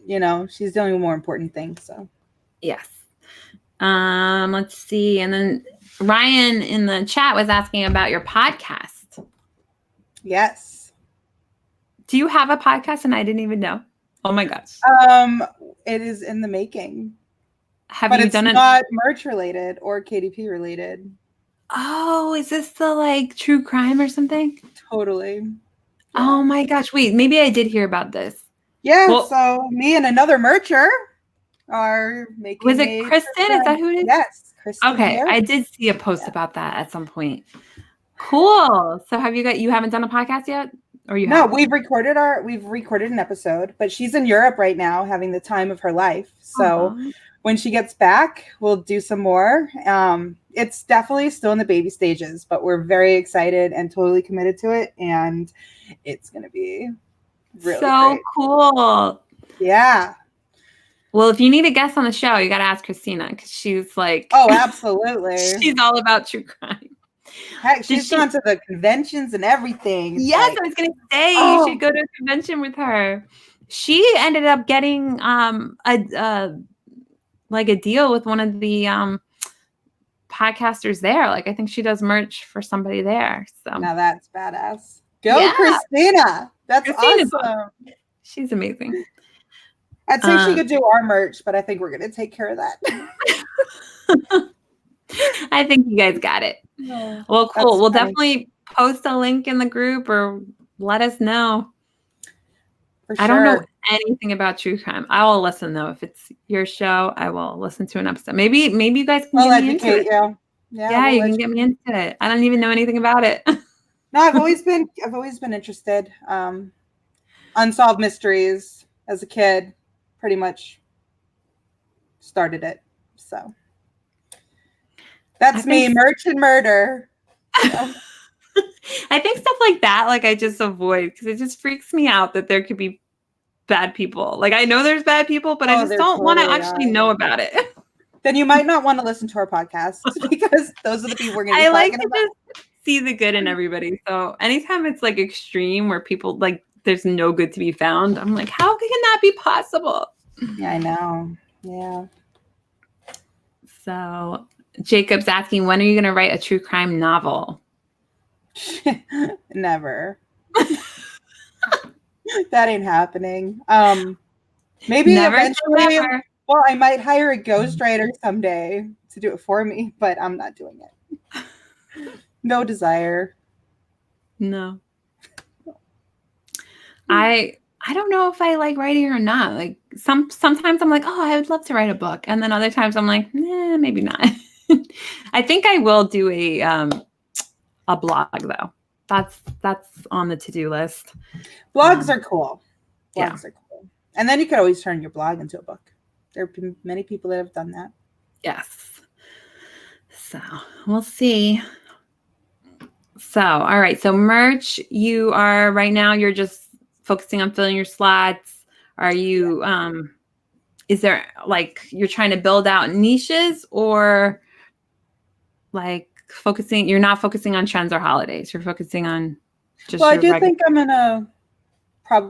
she's doing more important things, so. Yes. Let's see. And then Ryan in the chat was asking about your podcast. Yes. Do you have a podcast and I didn't even know? Oh my gosh. It is in the making. But it's not merch related or KDP related. Oh, is this the true crime or something? Totally. Yeah. Oh my gosh. Wait, maybe I did hear about this. Yeah, well, so me and another mercher are making. Was it Kristen? Is that who it is? Yes, Kristen. Okay, I did see a post about that at some point. Cool. So you haven't done a podcast yet? Or you haven't? We've recorded an episode, but she's in Europe right now having the time of her life. So when she gets back, we'll do some more. It's definitely still in the baby stages, but we're very excited and totally committed to it. And it's going to be really great. Cool. Yeah. Well, if you need a guest on the show, you got to ask Christina because she's like, oh, absolutely. She's all about true crime. Heck, she's gone to the conventions and everything. Yes, I was going to say you should go to a convention with her. She ended up getting a deal with one of the podcasters there. Like I think she does merch for somebody there. So now that's badass. Go, Christina. That's awesome. She's amazing. I'd say she could do our merch, but I think we're going to take care of that. I think you guys got it. Well, cool. We'll definitely post a link in the group or let us know. For sure. I don't know anything about true crime. I will listen though. If it's your show, I will listen to an episode. Maybe you guys can get me into it. You. Yeah, you can get me into it. I don't even know anything about it. No, I've always been interested. Unsolved mysteries as a kid, pretty much started it. So that's me, merch and murder. So. I think stuff like that, I just avoid because it just freaks me out that there could be bad people. I know there's bad people, but I just don't want to actually know about it. Then you might not want to listen to our podcast because those are the people we're going to be talking about. Just see the good in everybody. So anytime it's extreme where people there's no good to be found, I'm like, how can that be possible? Yeah, I know. Yeah. So Jacob's asking, when are you going to write a true crime novel? Never. That ain't happening. Maybe eventually. Well, I might hire a ghostwriter someday to do it for me, but I'm not doing it. No desire. No. I don't know if I like writing or not. Sometimes I'm like, oh, I would love to write a book, and then other times I'm like, maybe not. I think I will do a blog though. That's on the to-do list. Blogs are cool. Blogs are cool. And then you could always turn your blog into a book. There have been many people that have done that. Yes. So we'll see. So, all right. So merch, you are right now, you're just focusing on filling your slots. Are you, is there you're trying to build out niches or you're not focusing on trends or holidays. You're focusing on just. Well, I do think I'm going to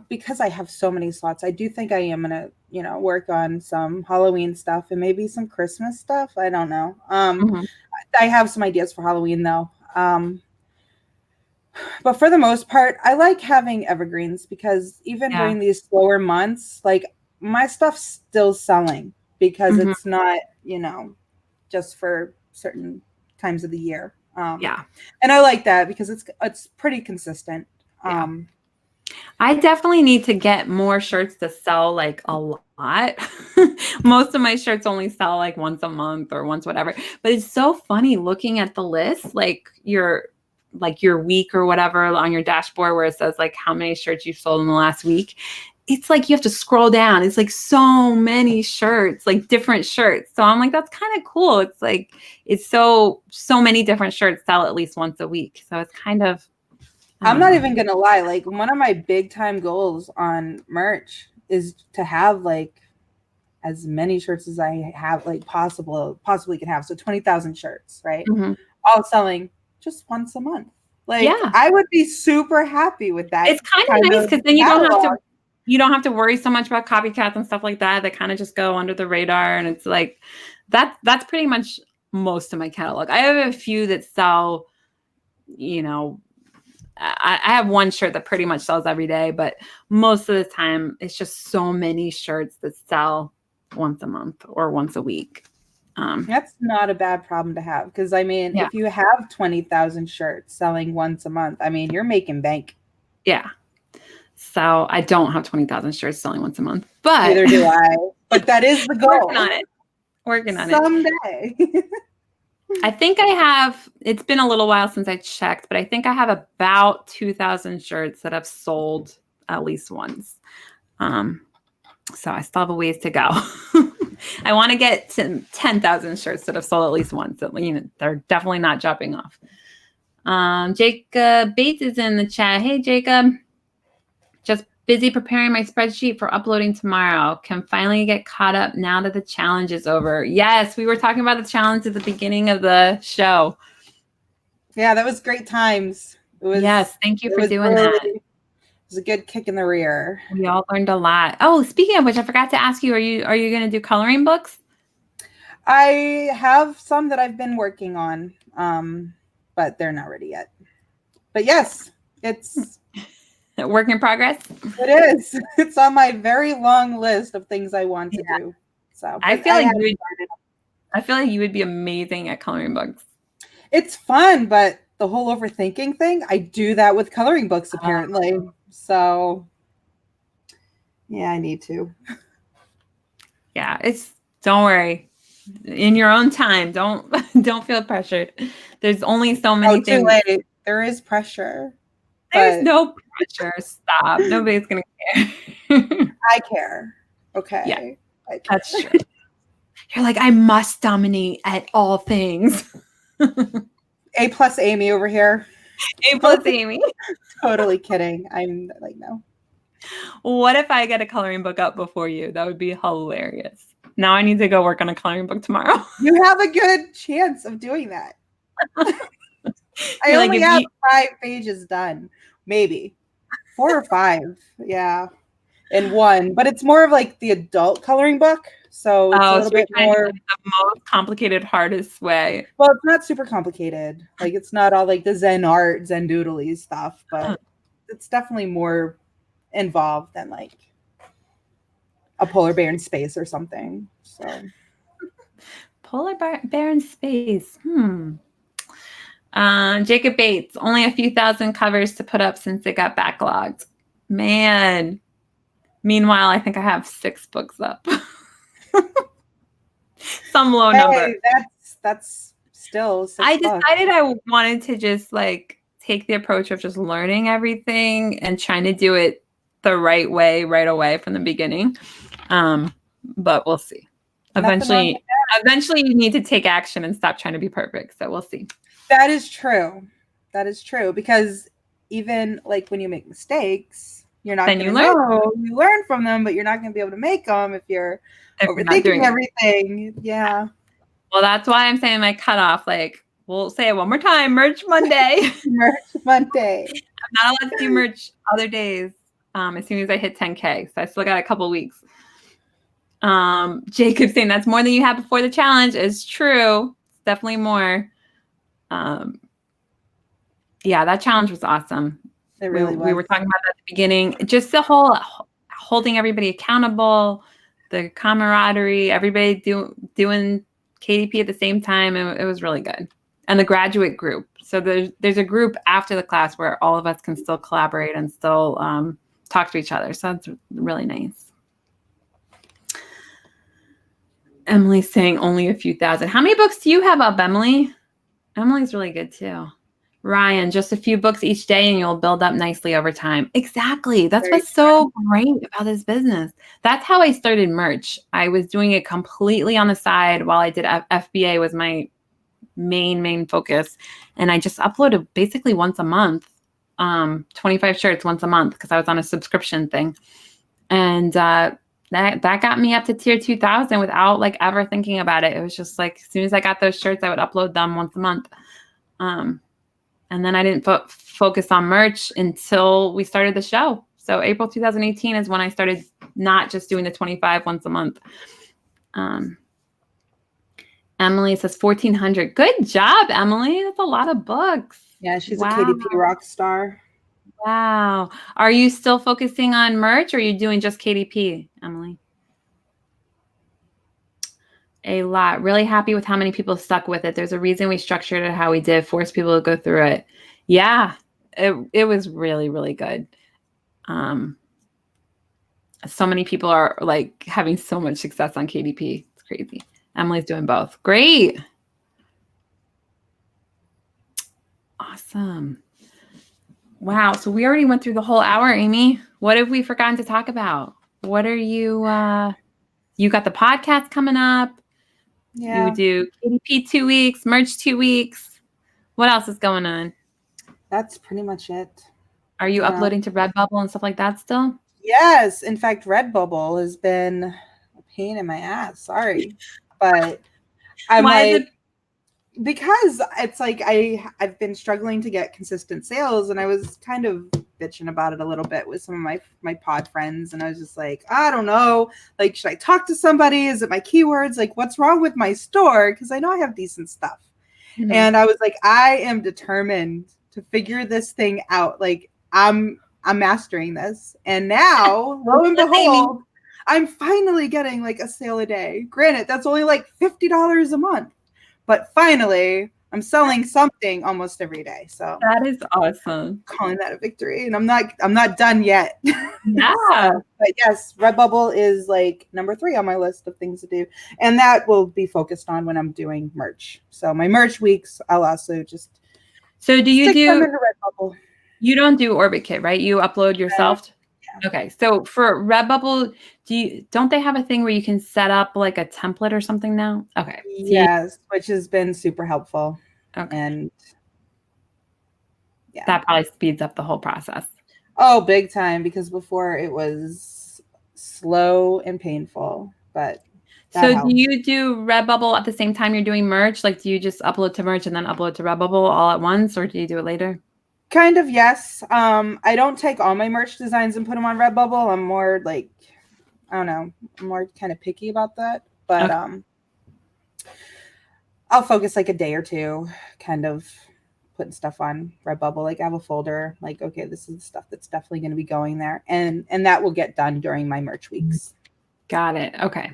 because I have so many slots. I do think I am going to, work on some Halloween stuff and maybe some Christmas stuff. I don't know. I have some ideas for Halloween though. But for the most part, I like having evergreens because even Yeah. during these slower months, like my stuff's still selling because Mhm. it's not, just for certain times of the year. Yeah. And I like that because it's pretty consistent. Yeah. I definitely need to get more shirts to sell like a lot. Most of my shirts only sell like once a month or once whatever. But it's so funny looking at the list, like your week or whatever on your dashboard where it says like how many shirts you've sold in the last week. It's like you have to scroll down. It's like so many shirts, like different shirts. So I'm like, that's kind of cool. It's like it's so many different shirts sell at least once a week. So it's kind of I'm not even gonna lie. Like one of my big time goals on merch is to have like as many shirts as I have like possibly can have. So 20,000 shirts, right? Mhm. All selling just once a month. Like Yeah. I would be super happy with that It's kind of kind nice of because then catalog. you don't have to worry so much about copycats and stuff like that. They kind of just go under the radar, and it's like that's pretty much most of my catalog. I have a few that sell, you know, I have one shirt that pretty much sells every day, but most of the time it's just so many shirts that sell once a month or once a week. That's not a bad problem to have because I mean, Yeah. if you have 20,000 shirts selling once a month, I mean, you're making bank. Yeah. So I don't have 20,000 shirts selling once a month, but Neither do I. But that is the working goal. on it. Working on it. Someday. I think I have, it's been a little while since I checked, but I think I have about 2,000 shirts that have sold at least once. So I still have a ways to go. I want to get to 10,000 shirts that have sold at least once. So, they're definitely not dropping off. Jacob Bates is in the chat. Hey, Jacob. Just busy preparing my spreadsheet for uploading tomorrow. Can finally get caught up now that the challenge is over. Yes, we were talking about the challenge at the beginning of the show. Yeah, that was great times. Yes, thank you for doing that. It was a good kick in the rear. We all learned a lot. Oh, speaking of which, I forgot to ask you, are you going to do coloring books? I have some that I've been working on, but they're not ready yet. But yes, it's a work in progress. It is. It's on my very long list of things I want to do. So I feel like you would be amazing at coloring books. It's fun, but the whole overthinking thing, I do that with coloring books apparently. So yeah, I need to. Yeah, don't worry. In your own time, don't feel pressured. There's only so many things. Too late. There is pressure. There's no pressure. Stop. Nobody's gonna care. I care. Okay. Yeah, I care. that's true. You're like, I must dominate at all things. A plus Amy over here. A plus Amy. Totally kidding. I'm like, no. What if I get a coloring book up before you? That would be hilarious. Now I need to go work on a coloring book tomorrow. You have a good chance of doing that. I only have 5 pages done. Maybe 4 or 5. Yeah. And 1. But it's more of like the adult coloring book. So it's a little bit more the most complicated, hardest way. Well, it's not super complicated. Like it's not all like the Zen art, Zen doodly stuff, but it's definitely more involved than like a polar bear in space or something. So polar bear in space. Jacob Bates, only a few thousand covers to put up since it got backlogged. Man. Meanwhile, I think I have 6 books up. Some low number. That's still 6 I decided I wanted to just like take the approach of just learning everything and trying to do it the right way right away from the beginning. But we'll see. Eventually you need to take action and stop trying to be perfect. So we'll see. That is true. That is true because even like when you make mistakes, you're not going to know. You learn from them, but you're not going to be able to make them if you're overthinking everything. Yeah. Well, that's why I'm saying my cutoff. Like, we'll say it one more time. Merch Monday. Merch Monday. I'm not allowed to do merch other days as soon as I hit 10K. So I still got a couple weeks. Jacob saying that's more than you had before the challenge is true. It's definitely more. Yeah, that challenge was awesome. It really We was. were talking about that at the beginning. Just the whole holding everybody accountable, the camaraderie, everybody doing KDP at the same time. It was really good. And the graduate group. So there's a group after the class where all of us can still collaborate and still talk to each other. So that's really nice. Emily's saying only a few thousand. How many books do you have up, Emily? Emily's really good too. Ryan, just a few books each day and you'll build up nicely over time. Exactly. That's what's so great about this business. That's how I started merch. I was doing it completely on the side while I did FBA was my main focus. And I just uploaded basically once a month, 25 shirts once a month because I was on a subscription thing. And that got me up to tier 2000 without like ever thinking about it. It was just like, as soon as I got those shirts, I would upload them once a month. And then I didn't focus on merch until we started the show. So April 2018 is when I started not just doing the 25 once a month. Emily says 1,400. Good job, Emily. That's a lot of books. Yeah, she's a KDP rock star. Wow. Are you still focusing on merch or are you doing just KDP, Emily? A lot. Really happy with how many people stuck with it. There's a reason we structured it how we did, force people to go through it. Yeah, it was really, really good. So many people are like having so much success on KDP. It's crazy. Emily's doing both. Great. Awesome. Wow. So we already went through the whole hour, Amy. What have we forgotten to talk about? What are you, you got the podcast coming up. Yeah. You do KDP 2 weeks, merch 2 weeks. What else is going on? That's pretty much it. Are you uploading to Redbubble and stuff like that still? Yes. In fact, Redbubble has been a pain in my ass. Sorry. But I'm because it's like I've been struggling to get consistent sales, and I was kind of bitching about it a little bit with some of my pod friends, and I was just like, I don't know, like, should I talk to somebody? Is it my keywords? Like, what's wrong with my store? Because I know I have decent stuff. Mm-hmm. And I was like, I am determined to figure this thing out. Like, I'm mastering this. And now, lo and behold, I'm finally getting like a sale a day. Granted, that's only like $50 a month. But finally, I'm selling something almost every day. So that is awesome. Calling that a victory. And I'm not done yet. Yeah. But yes, Redbubble is like number 3 on my list of things to do. And that will be focused on when I'm doing merch. So my merch weeks, I'll also just do you do Redbubble. You don't do OrbitKit, right? You upload yourself? Yeah. Okay. So for Redbubble, don't they have a thing where you can set up like a template or something now? Okay. Yes, which has been super helpful. Okay. And yeah. That probably speeds up the whole process. Oh, big time, because before it was slow and painful. But so helps. Do you do Redbubble at the same time you're doing merch? Like, do you just upload to merch and then upload to Redbubble all at once, or do you do it later? Kind of, yes. I don't take all my merch designs and put them on Redbubble. I'm more like, I don't know, I'm more kind of picky about that. But okay. I'll focus like a day or two, kind of putting stuff on Redbubble. Like, I have a folder, like, okay, this is the stuff that's definitely going to be going there, and that will get done during my merch weeks. Got it. Okay.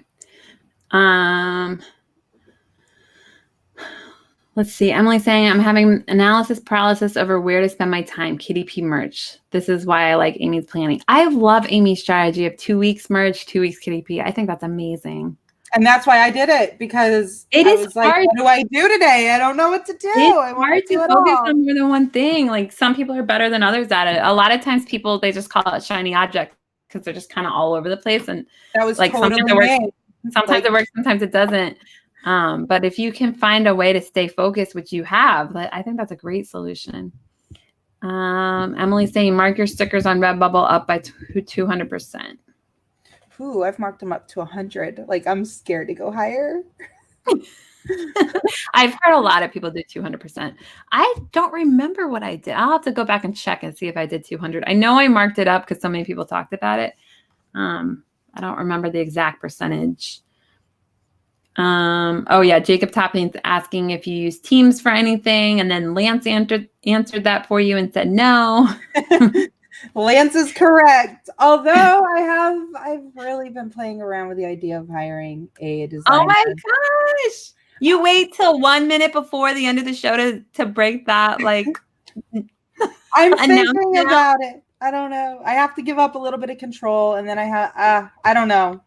Let's see. Emily's saying, I'm having analysis paralysis over where to spend my time. KDP merch. This is why I like Amy's planning. I love Amy's strategy of 2 weeks merch, 2 weeks KDP. I think that's amazing. And that's why I did it, because I was like, what do I do today? I don't know what to do. It's hard to focus on more than one thing. Like, some people are better than others at it. A lot of times people, they just call it shiny object because they're just kind of all over the place. And that was like totally sometimes it works, sometimes it doesn't. But if you can find a way to stay focused, which you have, I think that's a great solution. Emily's saying, mark your stickers on Redbubble up by 200%. Ooh, I've marked them up to 100. Like, I'm scared to go higher. I've heard a lot of people do 200%. I don't remember what I did. I'll have to go back and check and see if I did 200. I know I marked it up because so many people talked about it. I don't remember the exact percentage. Oh yeah, Jacob Topping's asking if you use Teams for anything, and then Lance answered that for you and said no. Lance is correct. Although I've really been playing around with the idea of hiring a designer. Oh my gosh. You wait till 1 minute before the end of the show to break that I'm thinking about it. I don't know. I have to give up a little bit of control, and then I don't know.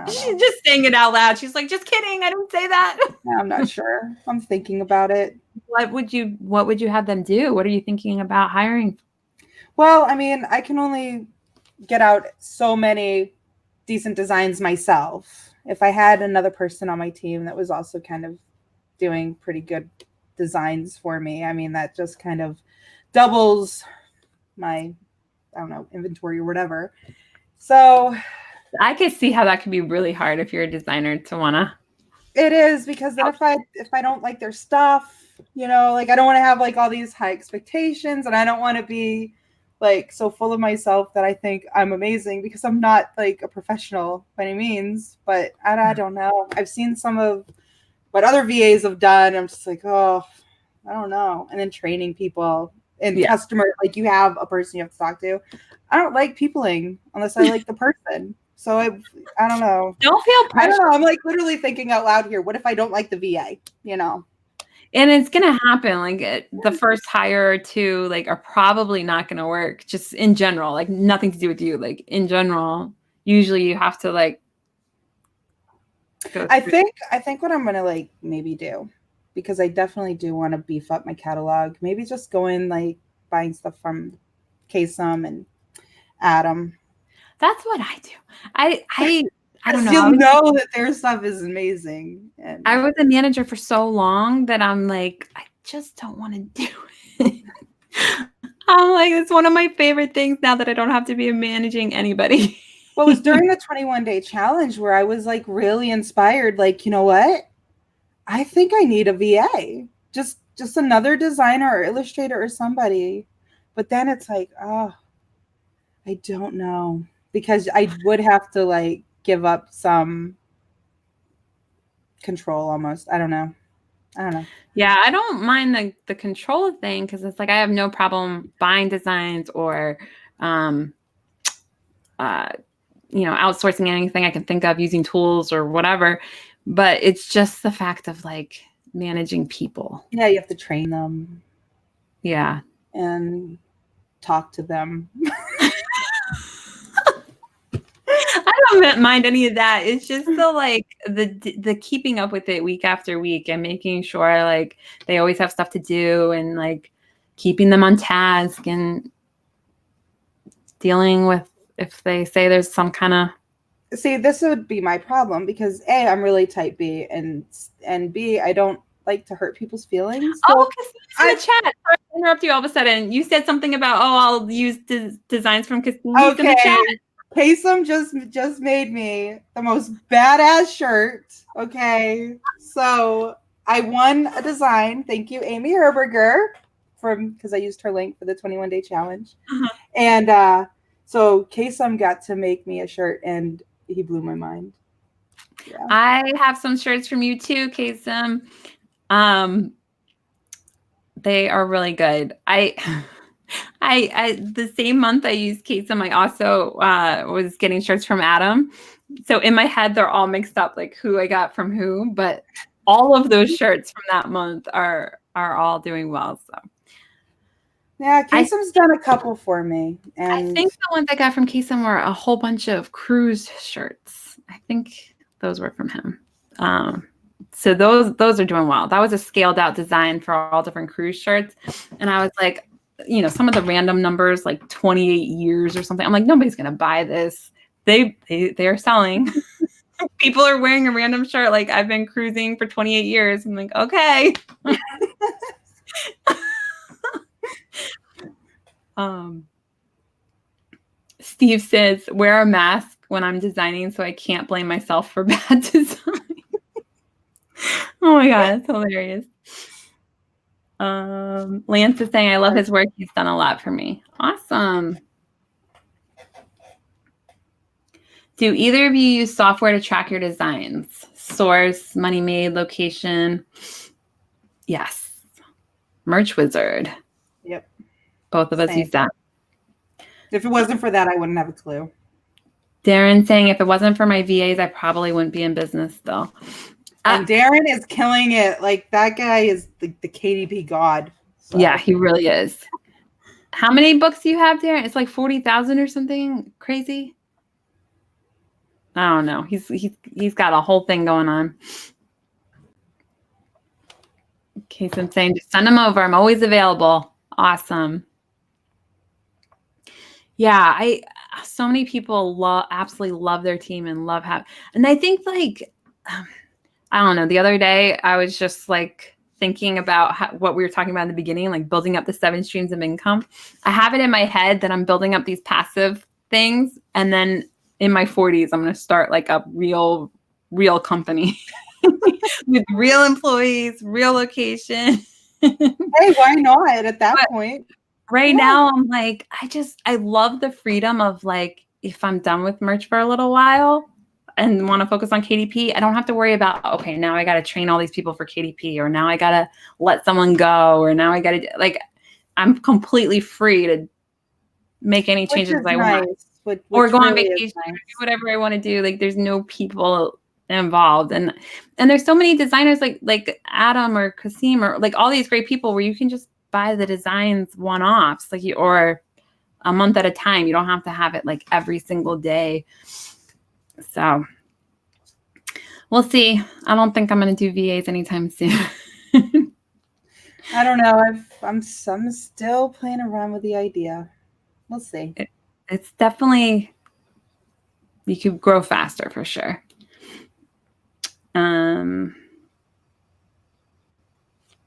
She's just saying it out loud. She's like, just kidding. I didn't say that. I'm not sure. I'm thinking about it. What would you have them do? What are you thinking about hiring? Well, I mean, I can only get out so many decent designs myself. If I had another person on my team that was also kind of doing pretty good designs for me, I mean, that just kind of doubles my, I don't know, inventory or whatever. So I could see how that could be really hard if you're a designer to wanna. It is, because then if I don't like their stuff, you know, like I don't want to have like all these high expectations, and I don't want to be like so full of myself that I think I'm amazing, because I'm not like a professional by any means. But I don't know. I've seen some of what other VAs have done. I'm just like, oh, I don't know. And then training people and customer, like you have a person you have to talk to. I don't like peopling unless I like the person. So I don't know. Don't feel pressure. I don't know. I'm like literally thinking out loud here. What if I don't like the VA? You know? And it's gonna happen. Like the first hire or two, like are probably not gonna work. Just in general, like nothing to do with you. Like in general, usually you have to like. I think what I'm gonna like maybe do, because I definitely do want to beef up my catalog. Maybe just go in like buying stuff from Kinson and Adam. That's what I do. I don't know. You'll know that their stuff is amazing. And I was a manager for so long that I'm like, I just don't want to do it. I'm like, it's one of my favorite things now that I don't have to be managing anybody. Well, it was during the 21-day challenge where I was like really inspired. Like, you know what? I think I need a VA. Just another designer or illustrator or somebody. But then it's like, oh, I don't know. Because I would have to like give up some control almost. I don't know. Yeah, I don't mind the control thing, because it's like I have no problem buying designs or outsourcing anything I can think of, using tools or whatever. But it's just the fact of like managing people. Yeah, you have to train them. Yeah. And talk to them. I don't mind any of that. It's just the like the keeping up with it week after week and making sure like they always have stuff to do, and like keeping them on task and dealing with if they say there's some kind of. See, this would be my problem, because A, I'm really type B, and B, I don't like to hurt people's feelings. So in the chat. Sorry to interrupt you all of a sudden. You said something about, I'll use designs from Christina. Okay. In the chat. Kasem just made me the most badass shirt. Okay. So I won a design. Thank you, Amy Herberger, because I used her link for the 21-day challenge. Uh-huh. And so Kasem got to make me a shirt, and he blew my mind. Yeah. I have some shirts from you too, Kasem. They are really good. I the same month I used Kinson, I also was getting shirts from Adam. So in my head, they're all mixed up, like who I got from who. But all of those shirts from that month are all doing well. So yeah, Kinson's done a couple for me. And I think the ones I got from Kinson were a whole bunch of cruise shirts. I think those were from him. So those are doing well. That was a scaled out design for all different cruise shirts. And I was like, some of the random numbers, like 28 years or something. I'm like, nobody's going to buy this. They are selling. People are wearing a random shirt. Like, I've been cruising for 28 years. I'm like, okay. Steve says, wear a mask when I'm designing so I can't blame myself for bad design. Oh my God, that's hilarious. Lance is saying, I love his work. He's done a lot for me. Awesome. Do either of you use software to track your designs? Source, Money Made, Location. Yes. Merch Wizard. Yep. Both of us use that. If it wasn't for that, I wouldn't have a clue. Darren saying, if it wasn't for my VAs, I probably wouldn't be in business still. And Darren is killing it. Like, that guy is the KDP god. So. Yeah, he really is. How many books do you have, Darren? It's like 40,000 or something crazy. I don't know. He's got a whole thing going on. Kinson saying, just send them over. I'm always available. Awesome. Yeah, so many people absolutely love their team and love and I think like, I don't know, the other day I was just like thinking about what we were talking about in the beginning, like building up the 7 streams of income. I have it in my head that I'm building up these passive things. And then in my 40s, I'm going to start like a real company with real employees, real location. Hey, why not at that point? Right now, I'm like, I love the freedom of like, if I'm done with merch for a little while and want to focus on KDP, I don't have to worry about, okay, now I got to train all these people for KDP, or now I got to let someone go, or now I got to, like, I'm completely free to make any changes I want. Or go on vacation, or do whatever I want to do. Like, there's no people involved. And there's so many designers like Adam or Kasim or like all these great people where you can just buy the designs one-offs, like or a month at a time. You don't have to have it like every single day. So we'll see. I don't think I'm going to do VAs anytime soon. I don't know. I'm still playing around with the idea. We'll see. It's definitely, you could grow faster for sure.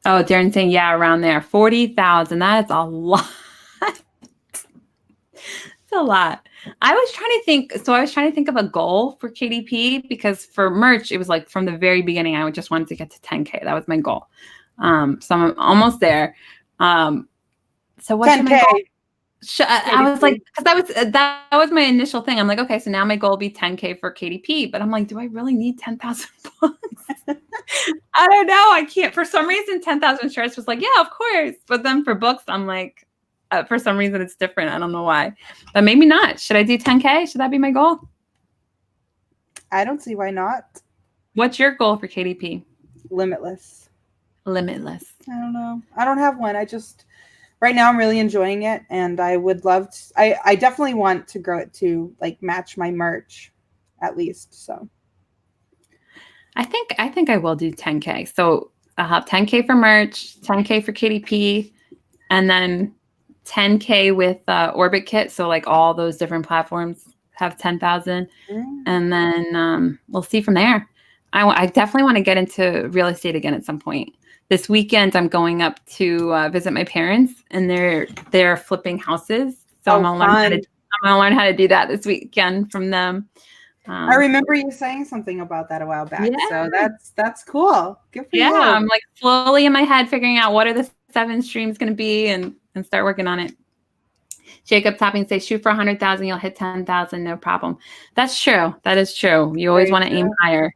Oh, Darren's saying, yeah, around there. 40,000. That is a lot. It's a lot. I was trying to think of a goal for KDP, because for merch, it was like from the very beginning, I just wanted to get to 10K. That was my goal. So I'm almost there. So what's 10K? My goal? I was like, because that was my initial thing. I'm like, okay, so now my goal will be 10K for KDP, but I'm like, do I really need 10,000 books? I don't know. I can't. For some reason, 10,000 shirts was like, yeah, of course. But then for books, I'm like, for some reason, it's different. I don't know why, but maybe not. Should I do 10K? Should that be my goal? I don't see why not. What's your goal for KDP? Limitless. Limitless. I don't know. I don't have one. Right now I'm really enjoying it, and I would love to, I definitely want to grow it to like match my merch at least. So I think I will do 10K. So I'll have 10K for merch, 10K for KDP, and then 10K with Orbit Kit. So like all those different platforms have 10,000, and then we'll see from there. I definitely want to get into real estate again at some point. This weekend, I'm going up to visit my parents, and they're flipping houses. So I'm gonna learn how to do that this weekend from them. I remember you saying something about that a while back. Yeah. So that's cool. Good for you. Yeah, I'm like slowly in my head figuring out what are the 7 streams going to be, and start working on it. Jacob Topping says, shoot for 100,000, you'll hit 10,000, no problem. That's true. That is true. You always want to aim higher.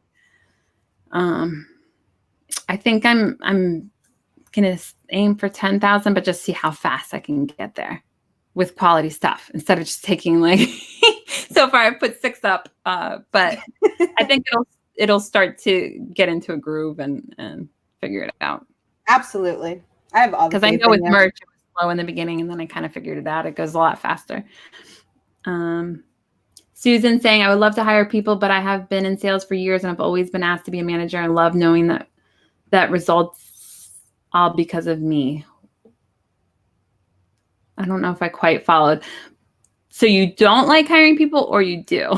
I think I'm gonna aim for 10,000, but just see how fast I can get there with quality stuff instead of just taking like. So far, I've put 6 up, but I think it'll start to get into a groove and figure it out. Absolutely, I have all, because I know with merch it was slow in the beginning, and then I kind of figured it out. It goes a lot faster. Susan saying, I would love to hire people, but I have been in sales for years and I've always been asked to be a manager, and love knowing that results all because of me. I don't know if I quite followed. So you don't like hiring people, or you do?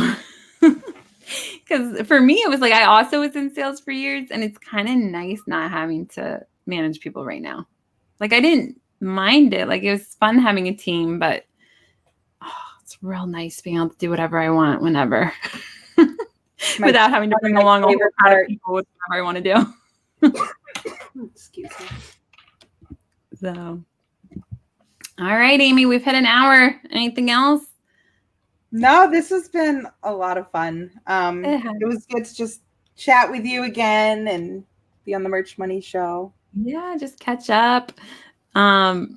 Because for me, it was like, I also was in sales for years, and it's kind of nice not having to manage people right now. Like, I didn't mind it. Like, it was fun having a team, but it's real nice being able to do whatever I want whenever without having to bring along a whole crowd of people with whatever I want to do. Excuse me. So, all right, Amy, we've hit an hour. Anything else? No, this has been a lot of fun. It has. It was good to just chat with you again and be on the Merch Money show. Yeah, just catch up. Oh,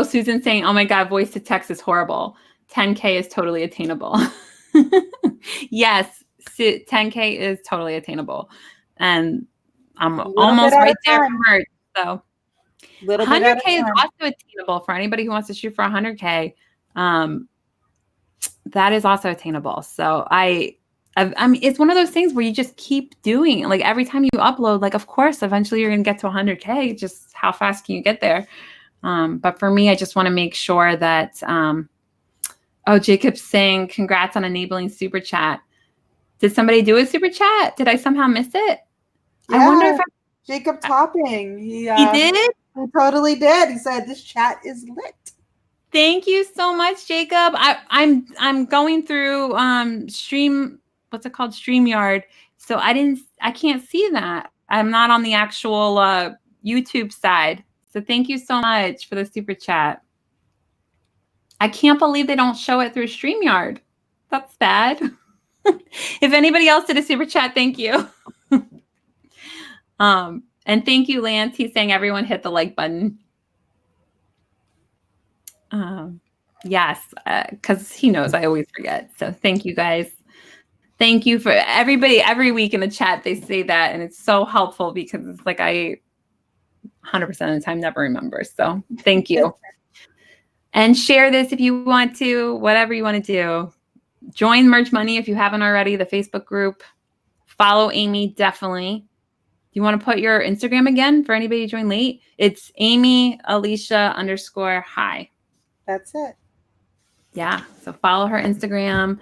Susan's saying, oh my God, voice to text is horrible. 10K is totally attainable. Yes, 10K is totally attainable. And I'm almost right there for merch. So 100K is also attainable for anybody who wants to shoot for 100K. That is also attainable. So I mean, it's one of those things where you just keep doing it. Like every time you upload, like, of course, eventually you're going to get to 100K. Just how fast can you get there? But for me, I just want to make sure that, oh, Jacob's saying, congrats on enabling super chat. Did somebody do a super chat? Did I somehow miss it? Yeah, I wonder if Jacob Topping. He did? He totally did. He said, this chat is lit. Thank you so much, Jacob. I'm going through what's it called? StreamYard. So I can't see that. I'm not on the actual YouTube side. So thank you so much for the super chat. I can't believe they don't show it through StreamYard. That's bad. If anybody else did a super chat, thank you. And thank you, Lance. He's saying everyone hit the like button. Yes, because he knows I always forget. So thank you guys. Thank you for everybody. Every week in the chat, they say that, and it's so helpful because it's like I 100% of the time never remember. So thank you. And share this if you want to, whatever you want to do. Join Merch Money if you haven't already, the Facebook group. Follow Amy, definitely. Do you want to put your Instagram again for anybody who joined late? It's Amy Alicia _hi. That's it. Yeah, so follow her Instagram.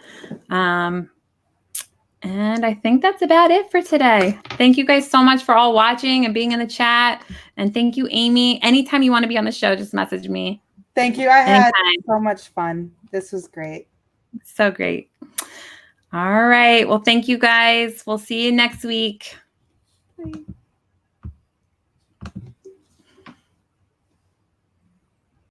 And I think that's about it for today. Thank you guys so much for all watching and being in the chat. And thank you, Amy. Anytime you want to be on the show, just message me. Thank you. I had so much fun. This was great. So great. All right. Well, thank you guys. We'll see you next week. Bye.